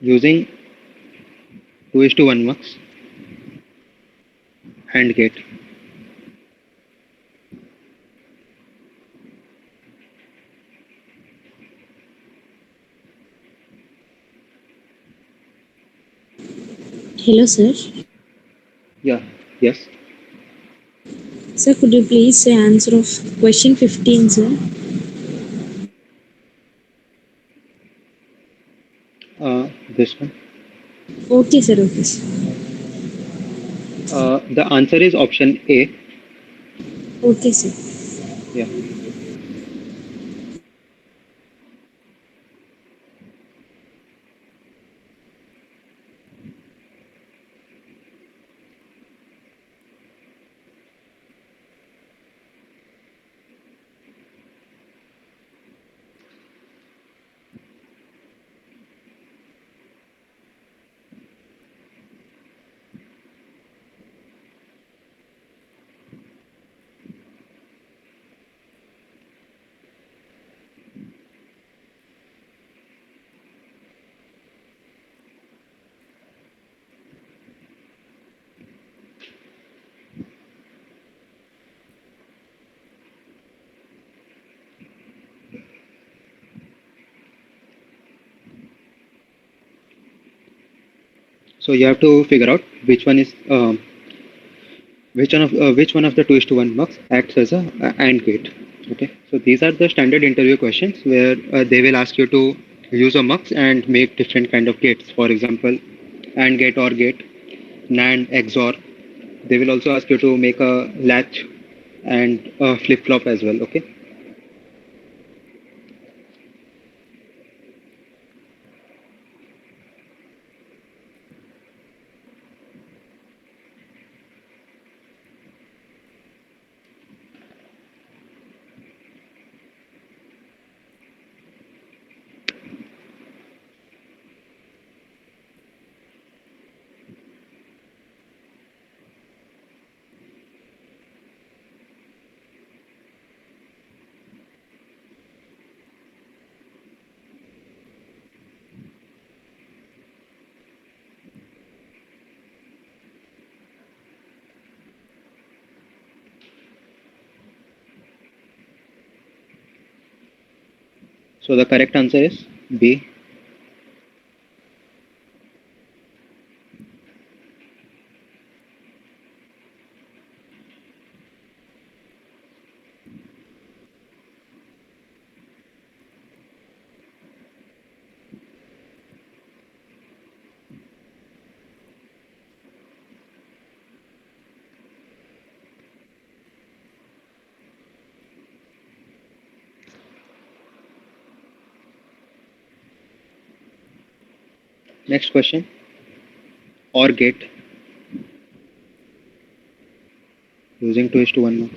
Using 2 is to 1 marks AND gate. Hello, sir. Yeah, yes. Sir, could you please say answer of question 15, sir? This one. Okay, sir. Okay, sir. The answer is option A. Okay, sir. Yeah. So you have to figure out which one of the 2:1 mux acts as a AND gate. Okay, so these are the standard interview questions where they will ask you to use a mux and make different kind of gates. For example, AND gate, OR gate, NAND, XOR. They will also ask you to make a latch and a flip flop as well. Okay. So the correct answer is B. Next question. OR gate using 2:1 mux.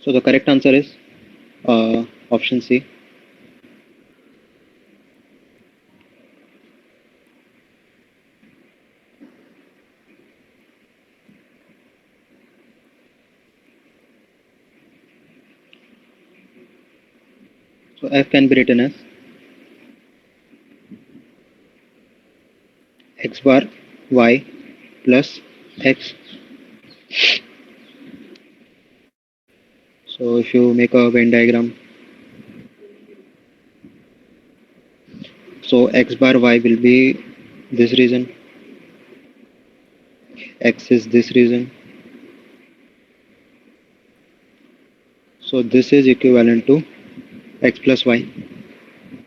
So the correct answer is option C. So F can be written as x bar y plus x So if you make a Venn diagram, so x bar y will be this region, x is this region. So this is equivalent to x plus y.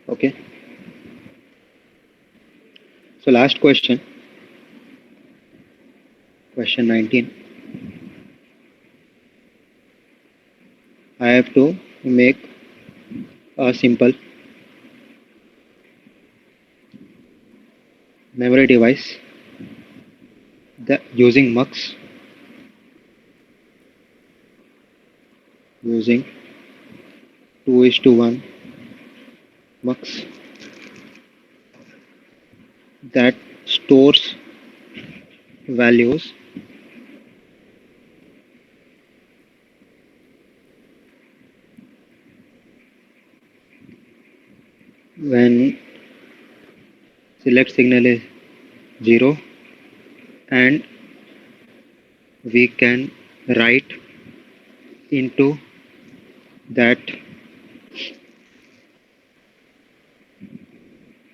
Okay. So last question, question 19. I have to make a simple memory device that using mux, using 2:1 mux that stores values when select signal is 0, and we can write into that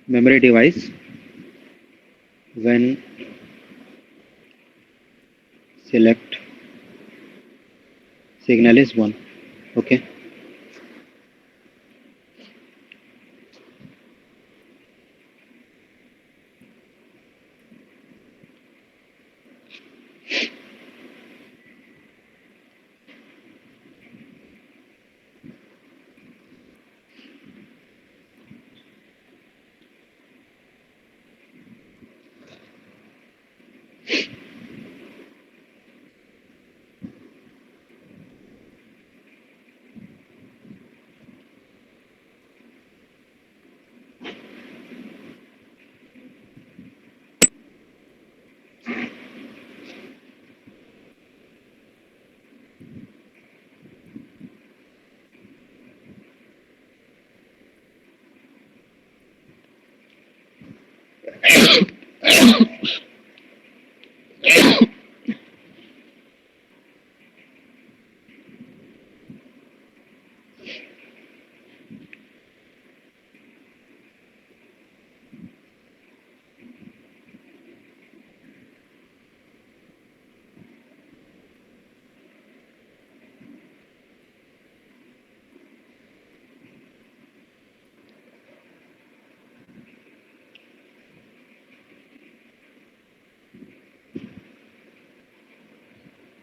memory device when select signal is 1. Okay.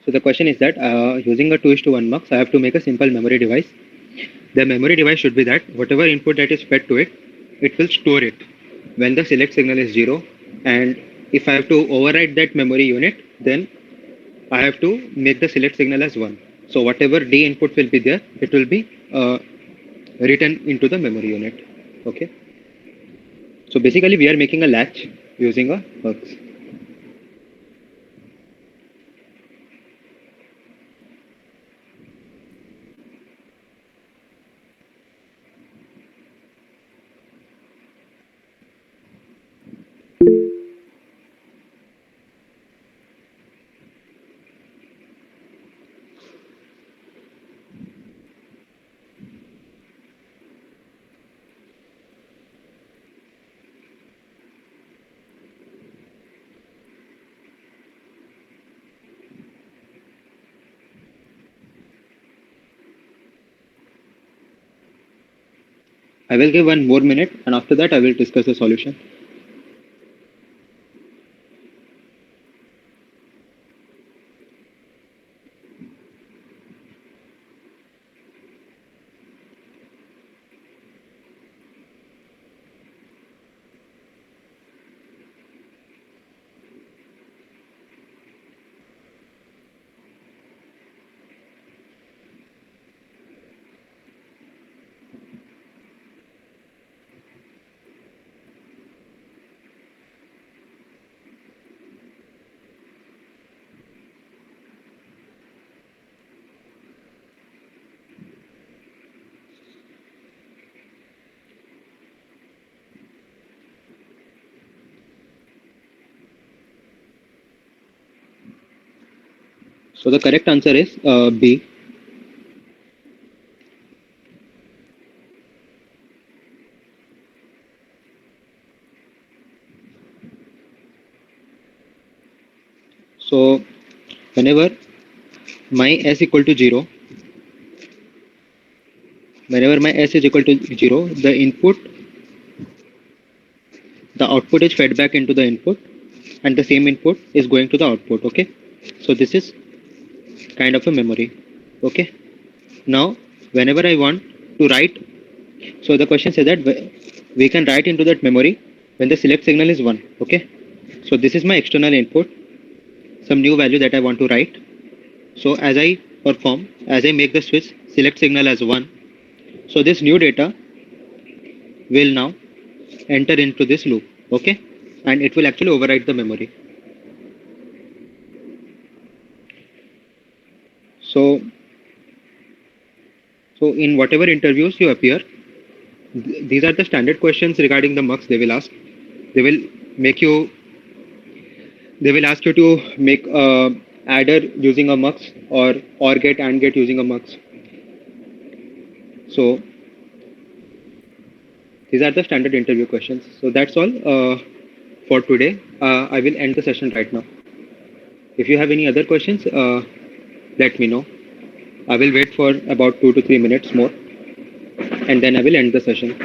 So the question is that using a 2:1 mux, I have to make a simple memory device. The memory device should be that whatever input that is fed to it, it will store it when the select signal is 0. And if I have to override that memory unit, then I have to make the select signal as 1. So whatever D input will be there, it will be written into the memory unit. Okay. So basically we are making a latch using a mux. I will give 1 more minute, and after that I will discuss the solution. So the correct answer is B. So whenever my s equal to 0, whenever my s is equal to 0, the output is fed back into the input, and the same input is going to the output. Okay, so this is kind of a memory. Okay, now whenever I want to write, so the question says that we can write into that memory when the select signal is 1. Okay, so this is my external input, some new value that I want to write. So as I make the switch select signal as 1, so this new data will now enter into this loop. Okay, and it will actually overwrite the memory. So in whatever interviews you appear, these are the standard questions regarding the mux they will ask. They will make you they will ask you to make a adder using a mux, or get and get using a mux. So these are the standard interview questions. So that's all for today. I will end the session right now. If you have any other questions, let me know. I will wait for about 2 to 3 minutes more, and then I will end the session.